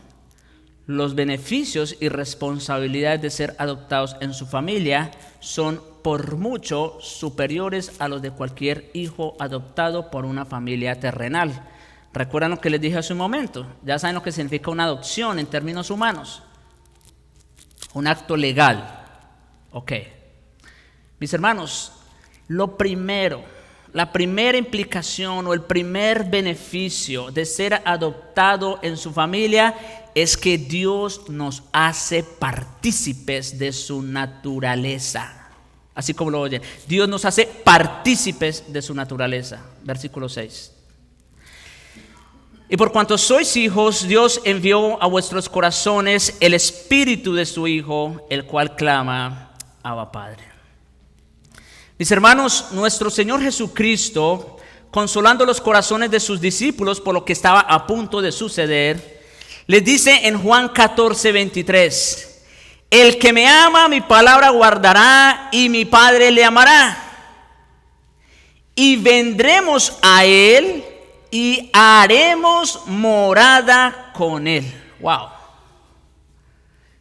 los beneficios y responsabilidades de ser adoptados en su familia son por mucho superiores a los de cualquier hijo adoptado por una familia terrenal. ¿Recuerdan lo que les dije hace un momento? Ya saben lo que significa una adopción en términos humanos. Un acto legal. Ok. Mis hermanos, la primera implicación o el primer beneficio de ser adoptado en su familia es que Dios nos hace partícipes de su naturaleza. Así como lo oyen, Dios nos hace partícipes de su naturaleza. Versículo 6. Y por cuanto sois hijos, Dios envió a vuestros corazones el espíritu de su Hijo, el cual clama, Abba Padre. Mis hermanos, nuestro Señor Jesucristo, consolando los corazones de sus discípulos por lo que estaba a punto de suceder, les dice en Juan 14:23, el que me ama, mi palabra guardará, y mi Padre le amará. Y vendremos a él y haremos morada con él. Wow.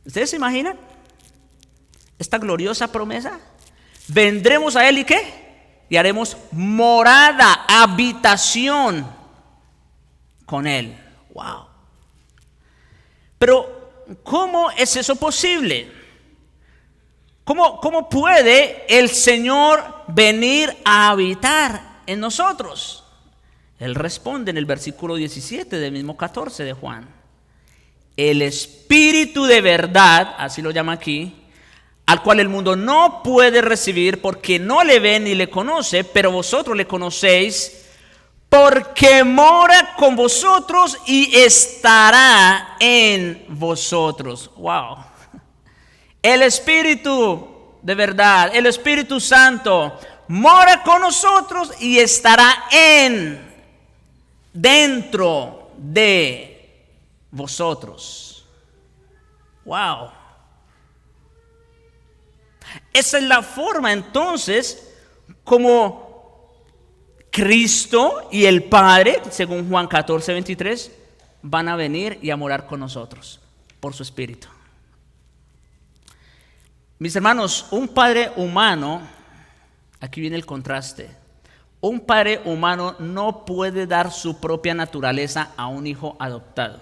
¿Ustedes se imaginan esta gloriosa promesa? Vendremos a él y ¿qué? Y haremos morada, habitación con él. Wow. Pero ¿cómo es eso posible? ¿Cómo puede el Señor venir a habitar en nosotros? Él responde en el versículo 17 del mismo 14 de Juan. El Espíritu de verdad, así lo llama aquí, al cual el mundo no puede recibir porque no le ve ni le conoce, pero vosotros le conocéis porque mora con vosotros y estará en vosotros. Wow. El Espíritu de verdad, el Espíritu Santo, mora con nosotros y estará dentro de vosotros. Wow. Esa es la forma entonces como Cristo y el Padre, según Juan 14:23, van a venir y a morar con nosotros por su Espíritu. Mis hermanos, un padre humano, aquí viene el contraste, un padre humano no puede dar su propia naturaleza a un hijo adoptado.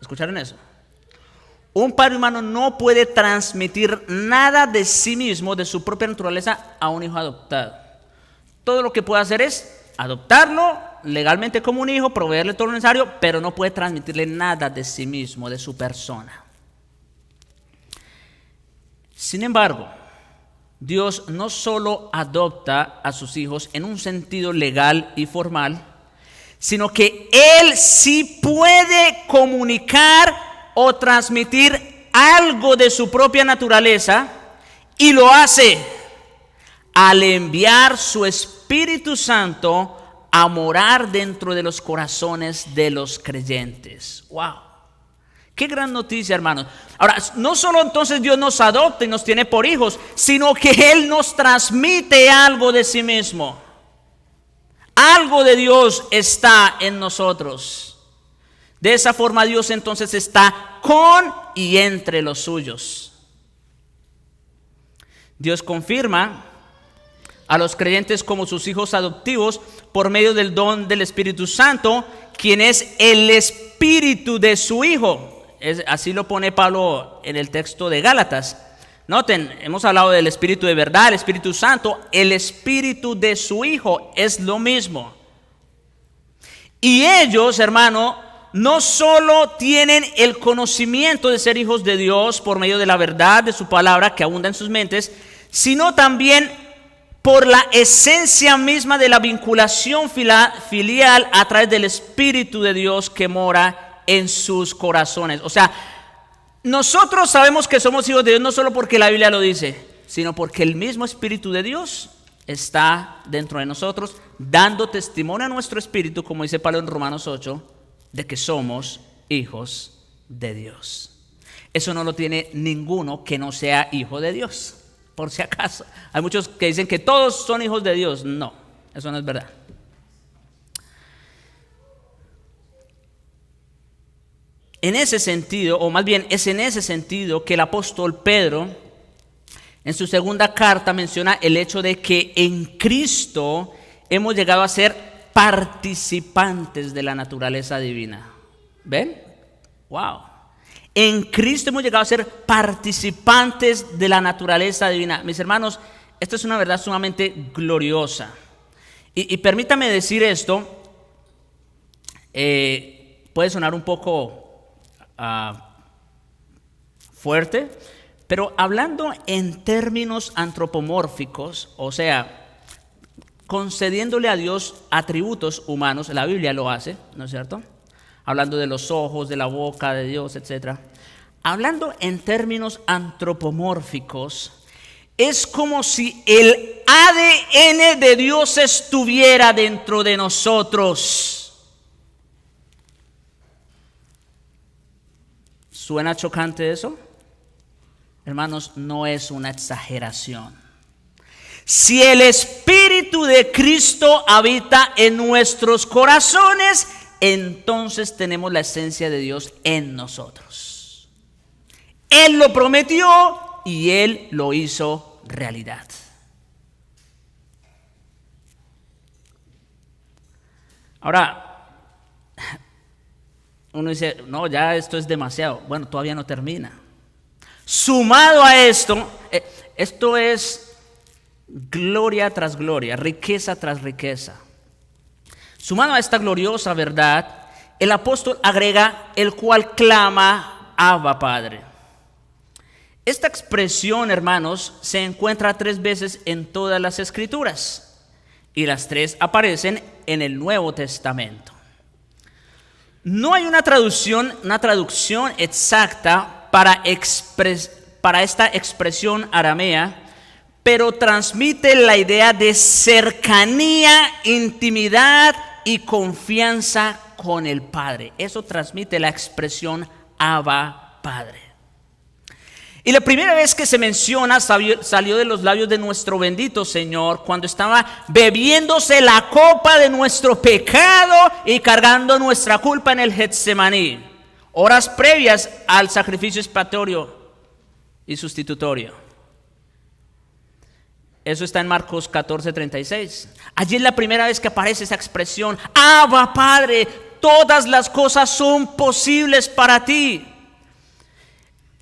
¿Escucharon eso? Un padre humano no puede transmitir nada de sí mismo, de su propia naturaleza, a un hijo adoptado. Todo lo que puede hacer es adoptarlo legalmente como un hijo, proveerle todo lo necesario, pero no puede transmitirle nada de sí mismo, de su persona. Sin embargo, Dios no solo adopta a sus hijos en un sentido legal y formal, sino que Él sí puede comunicar o transmitir algo de su propia naturaleza, y lo hace al enviar su Espíritu Santo a morar dentro de los corazones de los creyentes. ¡Wow! ¡Qué gran noticia, hermanos! Ahora, no solo entonces Dios nos adopta y nos tiene por hijos, sino que Él nos transmite algo de sí mismo. Algo de Dios está en nosotros. De esa forma Dios entonces está con y entre los suyos. Dios confirma a los creyentes como sus hijos adoptivos por medio del don del Espíritu Santo, quien es el Espíritu de su Hijo. Así lo pone Pablo en el texto de Gálatas. Noten, hemos hablado del Espíritu de verdad, el Espíritu Santo, el Espíritu de su Hijo es lo mismo. Y ellos, hermano, no solo tienen el conocimiento de ser hijos de Dios por medio de la verdad de su palabra que abunda en sus mentes, sino también por la esencia misma de la vinculación filial a través del Espíritu de Dios que mora en sus corazones. O sea, nosotros sabemos que somos hijos de Dios no solo porque la Biblia lo dice, sino porque el mismo Espíritu de Dios está dentro de nosotros, dando testimonio a nuestro espíritu, como dice Pablo en Romanos 8, de que somos hijos de Dios. Eso no lo tiene ninguno que no sea hijo de Dios, por si acaso. Hay muchos que dicen que todos son hijos de Dios. No, eso no es verdad. En ese sentido, o más bien es en ese sentido que el apóstol Pedro en su segunda carta menciona el hecho de que en Cristo hemos llegado a ser participantes de la naturaleza divina. ¿Ven? ¡Wow! En Cristo hemos llegado a ser participantes de la naturaleza divina. Mis hermanos, esto es una verdad sumamente gloriosa. Y permítame decir esto, puede sonar un poco fuerte, pero hablando en términos antropomórficos, o sea, concediéndole a Dios atributos humanos, la Biblia lo hace, ¿no es cierto? Hablando de los ojos, de la boca de Dios, etc. Hablando en términos antropomórficos, es como si el ADN de Dios estuviera dentro de nosotros. ¿Suena chocante eso? Hermanos, no es una exageración. Si el Espíritu de Cristo habita en nuestros corazones, entonces tenemos la esencia de Dios en nosotros. Él lo prometió y Él lo hizo realidad. Ahora, uno dice, no, ya esto es demasiado. Bueno, todavía no termina. Sumado a esto, esto es gloria tras gloria, riqueza tras riqueza. Sumado a esta gloriosa verdad, el apóstol agrega el cual clama, Abba Padre. Esta expresión, hermanos, se encuentra 3 veces en todas las Escrituras y las 3 aparecen en el Nuevo Testamento. No hay una traducción exacta para esta expresión aramea, pero transmite la idea de cercanía, intimidad y confianza con el Padre. Eso transmite la expresión Abba Padre. Y la primera vez que se menciona salió de los labios de nuestro bendito Señor cuando estaba bebiéndose la copa de nuestro pecado y cargando nuestra culpa en el Getsemaní, horas previas al sacrificio expiatorio y sustitutorio. Eso está en Marcos 14:36. Allí es la primera vez que aparece esa expresión, Abba Padre, todas las cosas son posibles para ti.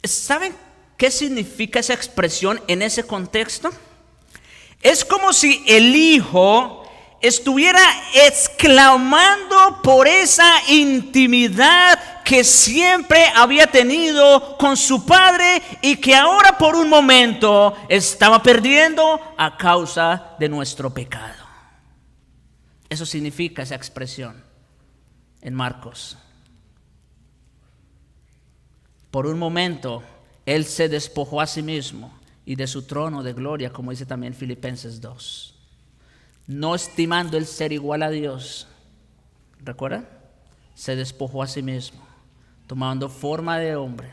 ¿Saben qué significa esa expresión en ese contexto? Es como si el Hijo estuviera exclamando por esa intimidad que siempre había tenido con su Padre y que ahora por un momento estaba perdiendo a causa de nuestro pecado. Eso significa esa expresión en Marcos. Por un momento Él se despojó a sí mismo y de su trono de gloria, como dice también Filipenses 2. No estimando el ser igual a Dios. ¿Recuerdan? Se despojó a sí mismo, tomando forma de hombre.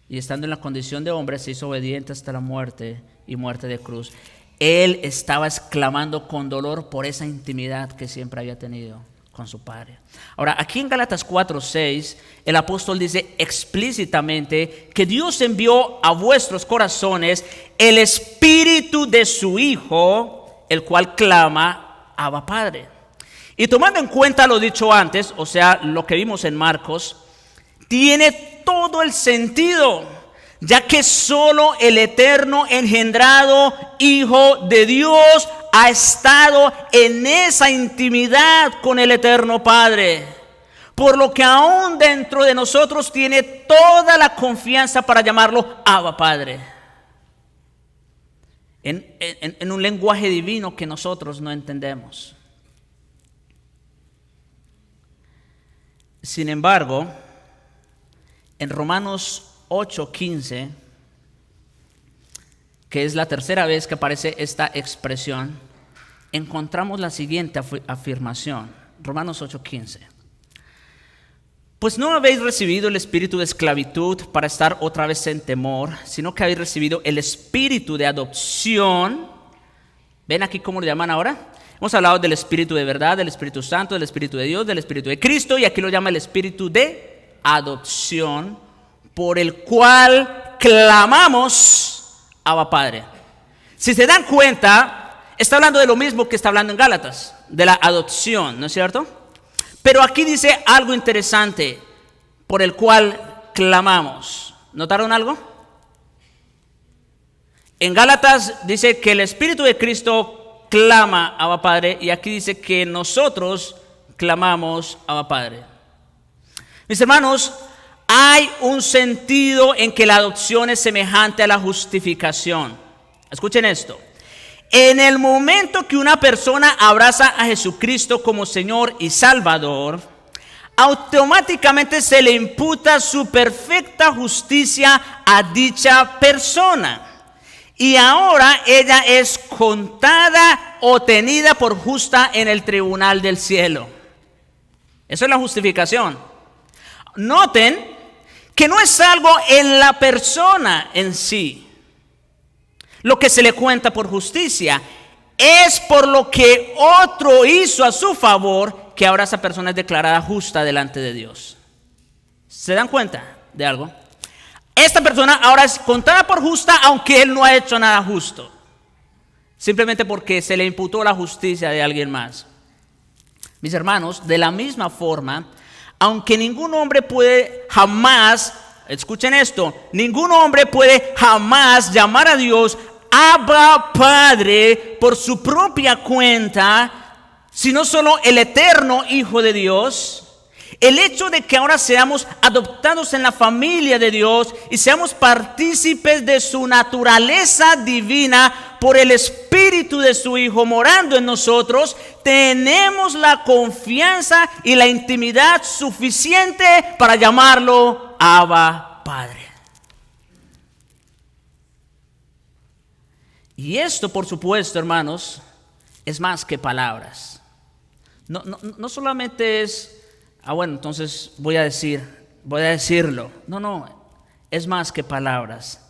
Y estando en la condición de hombre, se hizo obediente hasta la muerte y muerte de cruz. Él estaba exclamando con dolor por esa intimidad que siempre había tenido con su Padre. Ahora, aquí en Gálatas 4:6, el apóstol dice explícitamente que Dios envió a vuestros corazones el Espíritu de su Hijo, el cual clama, Abba Padre. Y tomando en cuenta lo dicho antes, o sea, lo que vimos en Marcos, tiene todo el sentido, ya que solo el eterno engendrado Hijo de Dios ha estado en esa intimidad con el eterno Padre, por lo que aún dentro de nosotros tiene toda la confianza para llamarlo Abba Padre, en un lenguaje divino que nosotros no entendemos. Sin embargo, en Romanos 8:15, que es la tercera vez que aparece esta expresión, encontramos la siguiente afirmación. Romanos 8:15. Pues no habéis recibido el espíritu de esclavitud para estar otra vez en temor, sino que habéis recibido el espíritu de adopción. ¿Ven aquí cómo lo llaman ahora? Hemos hablado del Espíritu de verdad, del Espíritu Santo, del Espíritu de Dios, del Espíritu de Cristo, y aquí lo llama el Espíritu de adopción, por el cual clamamos Abba Padre. Si se dan cuenta, está hablando de lo mismo que está hablando en Gálatas, de la adopción, ¿no es cierto? Pero aquí dice algo interesante, por el cual clamamos. ¿Notaron algo? En Gálatas dice que el Espíritu de Cristo clama Abba Padre, y aquí dice que nosotros clamamos Abba Padre. Mis hermanos, hay un sentido en que la adopción es semejante a la justificación. Escuchen esto. En el momento que una persona abraza a Jesucristo como Señor y Salvador, automáticamente se le imputa su perfecta justicia a dicha persona. Y ahora ella es contada o tenida por justa en el tribunal del cielo. Eso es la justificación. Noten que no es algo en la persona en sí lo que se le cuenta por justicia, es por lo que otro hizo a su favor que ahora esa persona es declarada justa delante de Dios. ¿Se dan cuenta de algo? Esta persona ahora es contada por justa aunque él no ha hecho nada justo, simplemente porque se le imputó la justicia de alguien más. Mis hermanos, de la misma forma, aunque ningún hombre puede jamás, escuchen esto, ningún hombre puede jamás llamar a Dios Abba Padre por su propia cuenta, sino solo el eterno Hijo de Dios. El hecho de que ahora seamos adoptados en la familia de Dios y seamos partícipes de su naturaleza divina por el Espíritu de su Hijo morando en nosotros, tenemos la confianza y la intimidad suficiente para llamarlo Abba Padre. Y esto, por supuesto, hermanos, es más que palabras. No solamente es, bueno, entonces voy a decirlo. No, es más que palabras.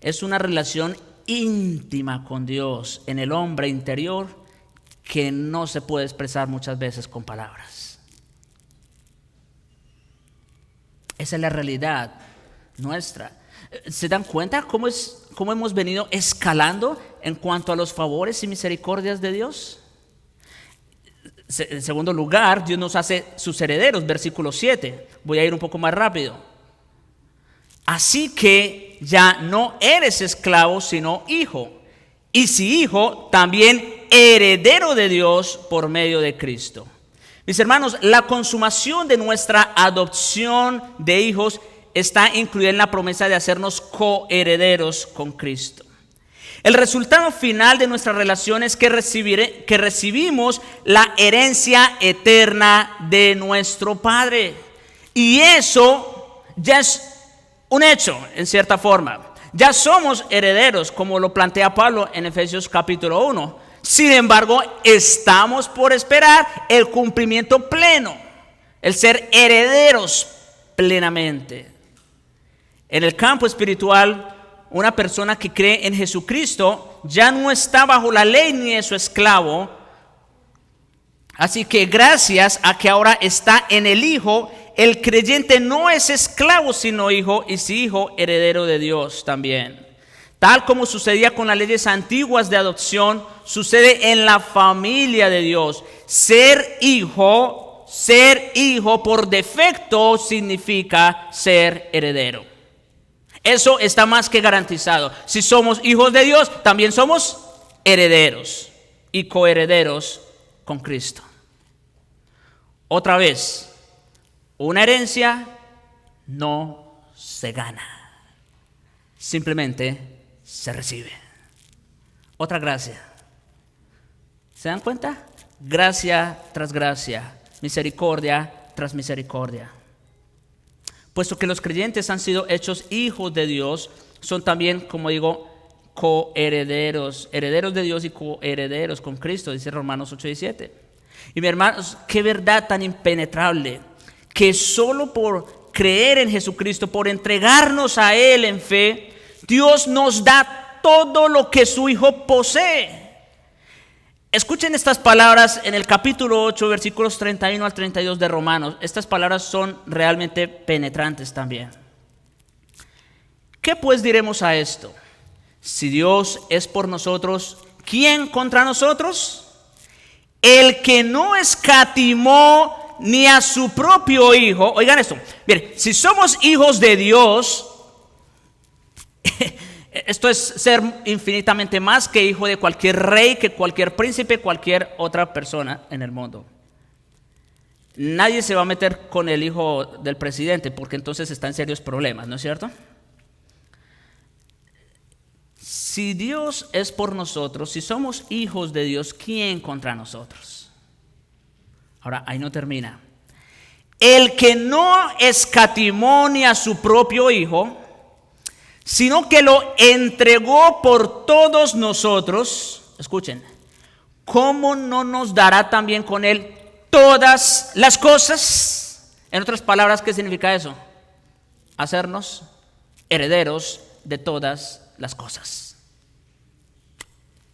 Es una relación íntima con Dios en el hombre interior que no se puede expresar muchas veces con palabras. Esa es la realidad nuestra. ¿Se dan cuenta cómo hemos venido escalando en cuanto a los favores y misericordias de Dios? En segundo lugar, Dios nos hace sus herederos, versículo 7. Voy a ir un poco más rápido. Así que ya no eres esclavo, sino hijo. Y si hijo, también heredero de Dios por medio de Cristo. Mis hermanos, la consumación de nuestra adopción de hijos está incluida en la promesa de hacernos coherederos con Cristo. El resultado final de nuestra relación es que recibimos la herencia eterna de nuestro Padre. Y eso ya es un hecho, en cierta forma. Ya somos herederos, como lo plantea Pablo en Efesios capítulo 1. Sin embargo, estamos por esperar el cumplimiento pleno, el ser herederos plenamente. En el campo espiritual, una persona que cree en Jesucristo ya no está bajo la ley ni es su esclavo. Así que gracias a que ahora está en el Hijo, el creyente no es esclavo sino hijo, y si hijo, heredero de Dios también. Tal como sucedía con las leyes antiguas de adopción, sucede en la familia de Dios. Ser hijo por defecto significa ser heredero. Eso está más que garantizado. Si somos hijos de Dios, también somos herederos y coherederos con Cristo. Otra vez, una herencia no se gana, simplemente se recibe. Otra gracia. ¿Se dan cuenta? Gracia tras gracia, misericordia tras misericordia. Puesto que los creyentes han sido hechos hijos de Dios, son también, como digo, coherederos, herederos de Dios y coherederos con Cristo, dice Romanos 8:17. Y mis hermanos, qué verdad tan impenetrable, que solo por creer en Jesucristo, por entregarnos a Él en fe, Dios nos da todo lo que su Hijo posee. Escuchen estas palabras en el capítulo 8, versículos 31 al 32 de Romanos. Estas palabras son realmente penetrantes también. ¿Qué pues diremos a esto? Si Dios es por nosotros, ¿quién contra nosotros? El que no escatimó ni a su propio Hijo. Oigan esto. Bien, si somos hijos de Dios, esto es ser infinitamente más que hijo de cualquier rey, que cualquier príncipe, cualquier otra persona en el mundo. Nadie se va a meter con el hijo del presidente, porque entonces está en serios problemas, ¿no es cierto? Si Dios es por nosotros, si somos hijos de Dios, ¿quién contra nosotros? Ahora, ahí no termina. El que no escatimó ni a su propio Hijo, sino que lo entregó por todos nosotros, escuchen, ¿cómo no nos dará también con Él todas las cosas? En otras palabras, ¿qué significa eso? Hacernos herederos de todas las cosas.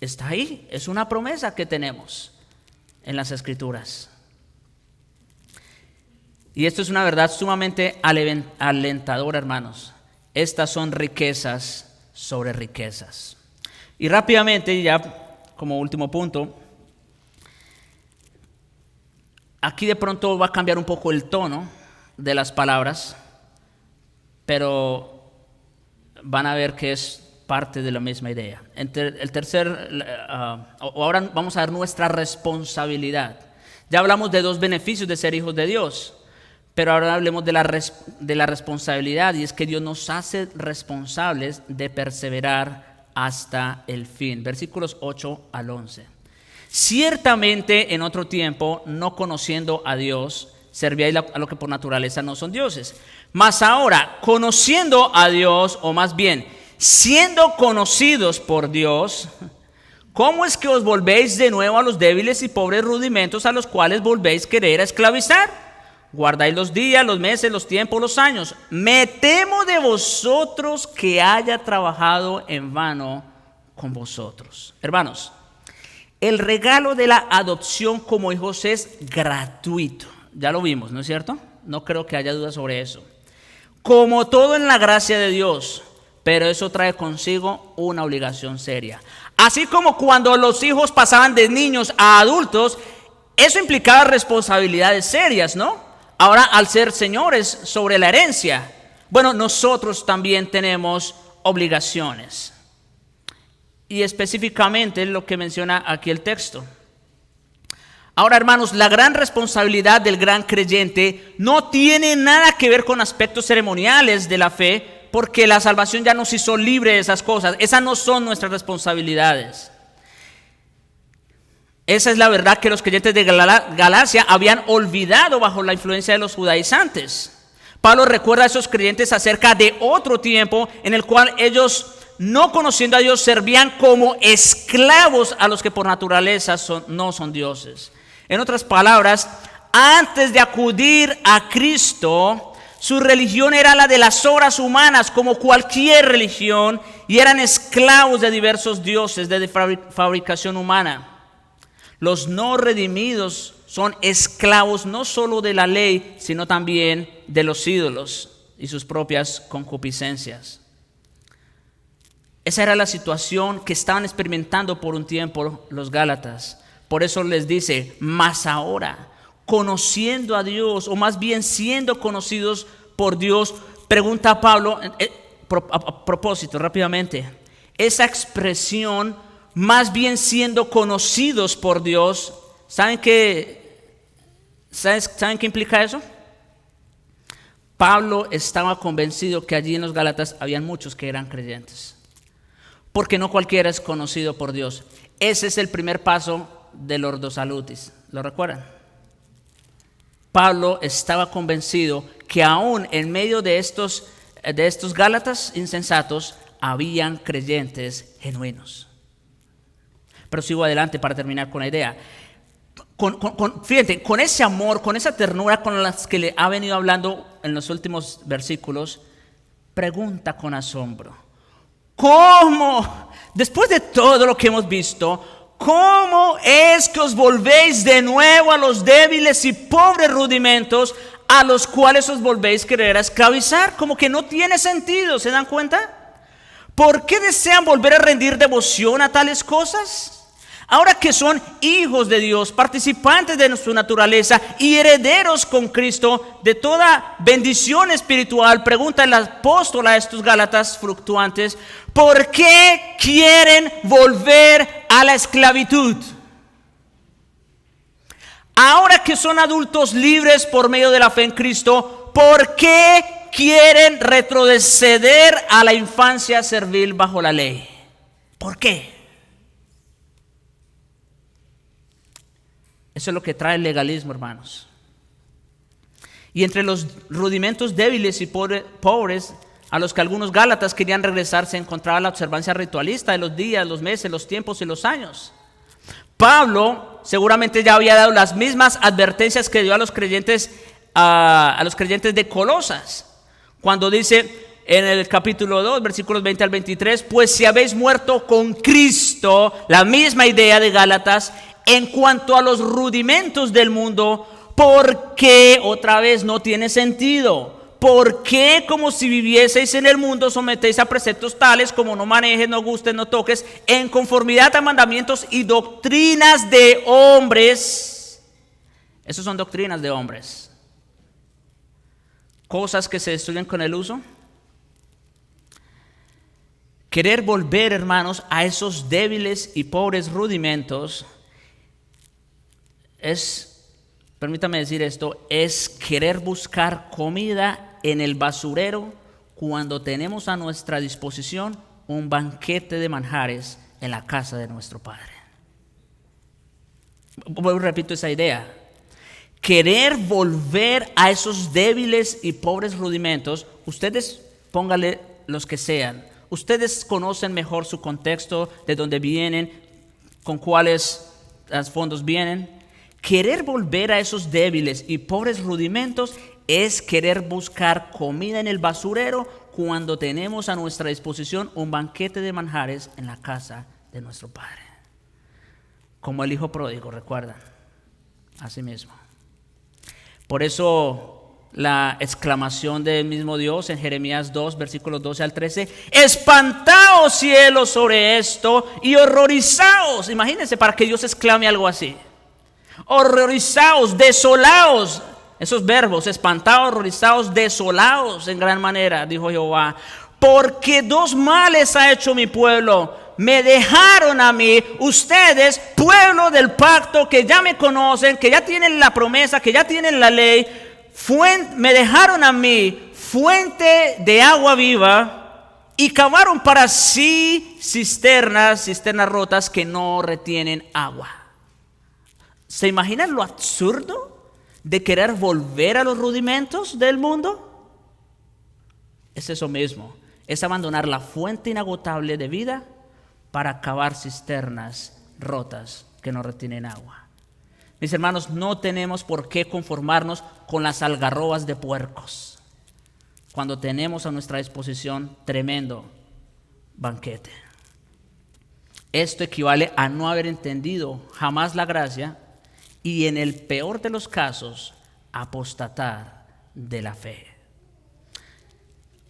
Está ahí, es una promesa que tenemos en las Escrituras. Y esto es una verdad sumamente alentadora, hermanos. Estas son riquezas sobre riquezas. Y rápidamente, ya como último punto, aquí de pronto va a cambiar un poco el tono de las palabras, pero van a ver que es parte de la misma idea. Ahora vamos a ver nuestra responsabilidad. Ya hablamos de dos beneficios de ser hijos de Dios, pero ahora hablemos de la responsabilidad, y es que Dios nos hace responsables de perseverar hasta el fin. Versículos 8 al 11. Ciertamente en otro tiempo, no conociendo a Dios, servíais a lo que por naturaleza no son dioses. Mas ahora, conociendo a Dios, o más bien, siendo conocidos por Dios, ¿cómo es que os volvéis de nuevo a los débiles y pobres rudimentos a los cuales volvéis querer esclavizar? Guardáis los días, los meses, los tiempos, los años. Me temo de vosotros que haya trabajado en vano con vosotros. Hermanos, el regalo de la adopción como hijos es gratuito. Ya lo vimos, ¿no es cierto? No creo que haya duda sobre eso. Como todo en la gracia de Dios, pero eso trae consigo una obligación seria. Así como cuando los hijos pasaban de niños a adultos, eso implicaba responsabilidades serias, ¿no? Ahora, al ser señores sobre la herencia, bueno, nosotros también tenemos obligaciones. Y específicamente lo que menciona aquí el texto. Ahora, hermanos, la gran responsabilidad del gran creyente no tiene nada que ver con aspectos ceremoniales de la fe, porque la salvación ya nos hizo libre de esas cosas. Esas no son nuestras responsabilidades. Esa es la verdad que los creyentes de Galacia habían olvidado bajo la influencia de los judaizantes. Pablo recuerda a esos creyentes acerca de otro tiempo en el cual ellos, no conociendo a Dios, servían como esclavos a los que por naturaleza no son dioses. En otras palabras, antes de acudir a Cristo, su religión era la de las obras humanas, como cualquier religión, y eran esclavos de diversos dioses de fabricación humana. Los no redimidos son esclavos no solo de la ley, sino también de los ídolos y sus propias concupiscencias. Esa era la situación que estaban experimentando por un tiempo los Gálatas. Por eso les dice, mas ahora, conociendo a Dios, o más bien siendo conocidos por Dios, pregunta a Pablo, a propósito, rápidamente, esa expresión, más bien siendo conocidos por Dios, ¿saben qué implica eso? Pablo estaba convencido que allí en los Gálatas habían muchos que eran creyentes, porque no cualquiera es conocido por Dios. Ese es el primer paso del Ordo Salutis, ¿lo recuerdan? Pablo estaba convencido que aún en medio de estos Gálatas insensatos habían creyentes genuinos. Pero sigo adelante para terminar con la idea. Fíjense, con ese amor, con esa ternura con las que le ha venido hablando en los últimos versículos, pregunta con asombro, ¿cómo, después de todo lo que hemos visto, cómo es que os volvéis de nuevo a los débiles y pobres rudimentos a los cuales os volvéis querer esclavizar? Como que no tiene sentido, ¿se dan cuenta? ¿Por qué desean volver a rendir devoción a tales cosas? Ahora que son hijos de Dios, participantes de su naturaleza y herederos con Cristo de toda bendición espiritual, pregunta el apóstol a estos Gálatas fluctuantes, ¿por qué quieren volver a la esclavitud? Ahora que son adultos libres por medio de la fe en Cristo, ¿por qué quieren retroceder a la infancia servil bajo la ley? ¿Por qué? Eso es lo que trae el legalismo, hermanos. Y entre los rudimentos débiles y pobres a los que algunos gálatas querían regresar se encontraba la observancia ritualista de los días, los meses, los tiempos y los años. Pablo seguramente ya había dado las mismas advertencias que dio a los creyentes de Colosas, cuando dice en el capítulo 2, versículos 20 al 23, pues si habéis muerto con Cristo, la misma idea de Gálatas, en cuanto a los rudimentos del mundo, ¿por qué otra vez no tiene sentido? ¿Por qué, como si vivieseis en el mundo, sometéis a preceptos tales como no manejes, no gustes, no toques, en conformidad a mandamientos y doctrinas de hombres? Esas son doctrinas de hombres. Cosas que se destruyen con el uso. Querer volver, hermanos, a esos débiles y pobres rudimentos permítame decir esto, es querer buscar comida en el basurero cuando tenemos a nuestra disposición un banquete de manjares en la casa de nuestro Padre. Repito esa idea. Querer volver a esos débiles y pobres rudimentos, ustedes pónganle los que sean, Ustedes conocen mejor su contexto, de dónde vienen, con cuáles fondos vienen. Querer volver a esos débiles y pobres rudimentos es querer buscar comida en el basurero cuando tenemos a nuestra disposición un banquete de manjares en la casa de nuestro Padre. Como el hijo pródigo, recuerdan, así mismo. Por eso la exclamación del mismo Dios en Jeremías 2, versículos 12 al 13: espantaos cielos sobre esto y horrorizaos. Imagínense para que Dios exclame algo así. Horrorizaos, desolaos. Esos verbos, espantaos, horrorizaos, desolaos en gran manera, dijo Jehová. Porque dos males ha hecho mi pueblo. Me dejaron a mí, ustedes, pueblo del pacto, que ya me conocen, que ya tienen la promesa, que ya tienen la ley. Me dejaron a mí fuente de agua viva y cavaron para sí cisternas rotas que no retienen agua. ¿Se imaginan lo absurdo de querer volver a los rudimentos del mundo? Es eso mismo, es abandonar la fuente inagotable de vida para cavar cisternas rotas que no retienen agua. Mis hermanos, no tenemos por qué conformarnos con las algarrobas de puercos cuando tenemos a nuestra disposición tremendo banquete. Esto equivale a no haber entendido jamás la gracia y, en el peor de los casos, apostatar de la fe.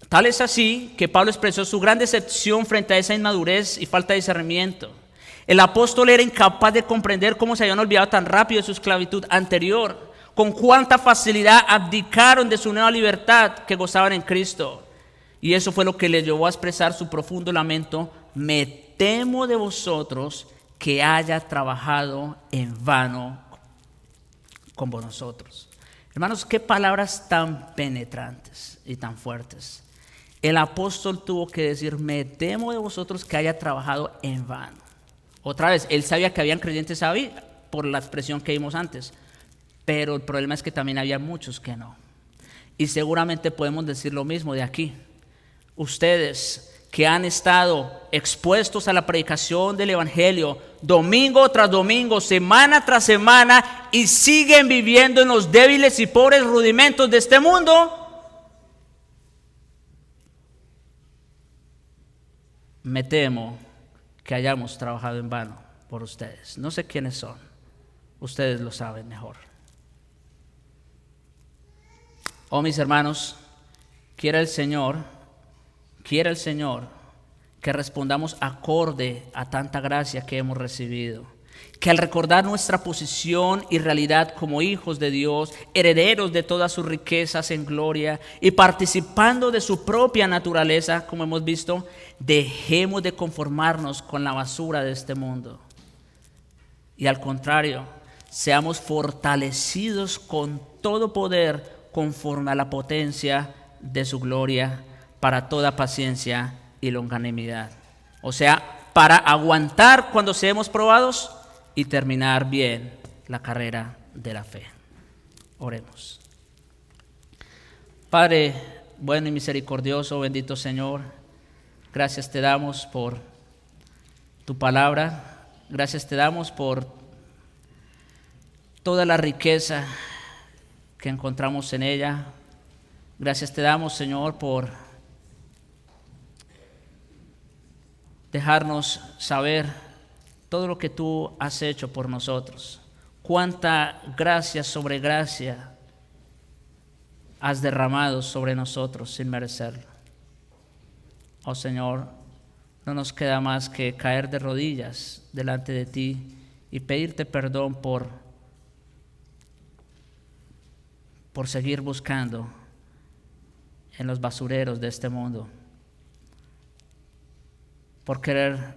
Tal es así que Pablo expresó su gran decepción frente a esa inmadurez y falta de discernimiento. El apóstol era incapaz de comprender cómo se habían olvidado tan rápido de su esclavitud anterior, con cuánta facilidad abdicaron de su nueva libertad que gozaban en Cristo. Y eso fue lo que le llevó a expresar su profundo lamento: me temo de vosotros que haya trabajado en vano con vosotros. Hermanos, qué palabras tan penetrantes y tan fuertes. El apóstol tuvo que decir: me temo de vosotros que haya trabajado en vano. Otra vez, él sabía que habían creyentes ahí por la expresión que vimos antes, pero el problema es que también había muchos que no. Y seguramente podemos decir lo mismo de aquí. Ustedes que han estado expuestos a la predicación del Evangelio domingo tras domingo, semana tras semana, y siguen viviendo en los débiles y pobres rudimentos de este mundo, me temo que hayamos trabajado en vano por ustedes. No sé quiénes son, ustedes lo saben mejor. Oh, mis hermanos, quiera el Señor que respondamos acorde a tanta gracia que hemos recibido, que al recordar nuestra posición y realidad como hijos de Dios, herederos de todas sus riquezas en gloria y participando de su propia naturaleza, como hemos visto, dejemos de conformarnos con la basura de este mundo y, al contrario, seamos fortalecidos con todo poder conforme a la potencia de su gloria, para toda paciencia y longanimidad. O sea, para aguantar cuando seamos probados y terminar bien la carrera de la fe. Oremos. Padre bueno y misericordioso, bendito Señor, gracias te damos por tu palabra, gracias te damos por toda la riqueza que encontramos en ella. Gracias te damos, Señor, por dejarnos saber todo lo que tú has hecho por nosotros. Cuánta gracia sobre gracia has derramado sobre nosotros sin merecerlo. Oh Señor, no nos queda más que caer de rodillas delante de ti y pedirte perdón por seguir buscando en los basureros de este mundo, por querer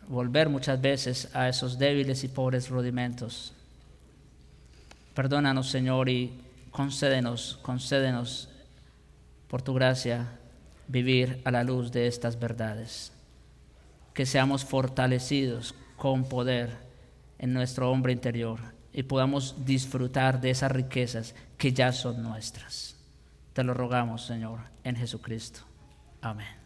volver muchas veces a esos débiles y pobres rudimentos. Perdónanos, Señor, y concédenos por tu gracia vivir a la luz de estas verdades, que seamos fortalecidos con poder en nuestro hombre interior y podamos disfrutar de esas riquezas que ya son nuestras. Te lo rogamos, Señor, en Jesucristo. Amén.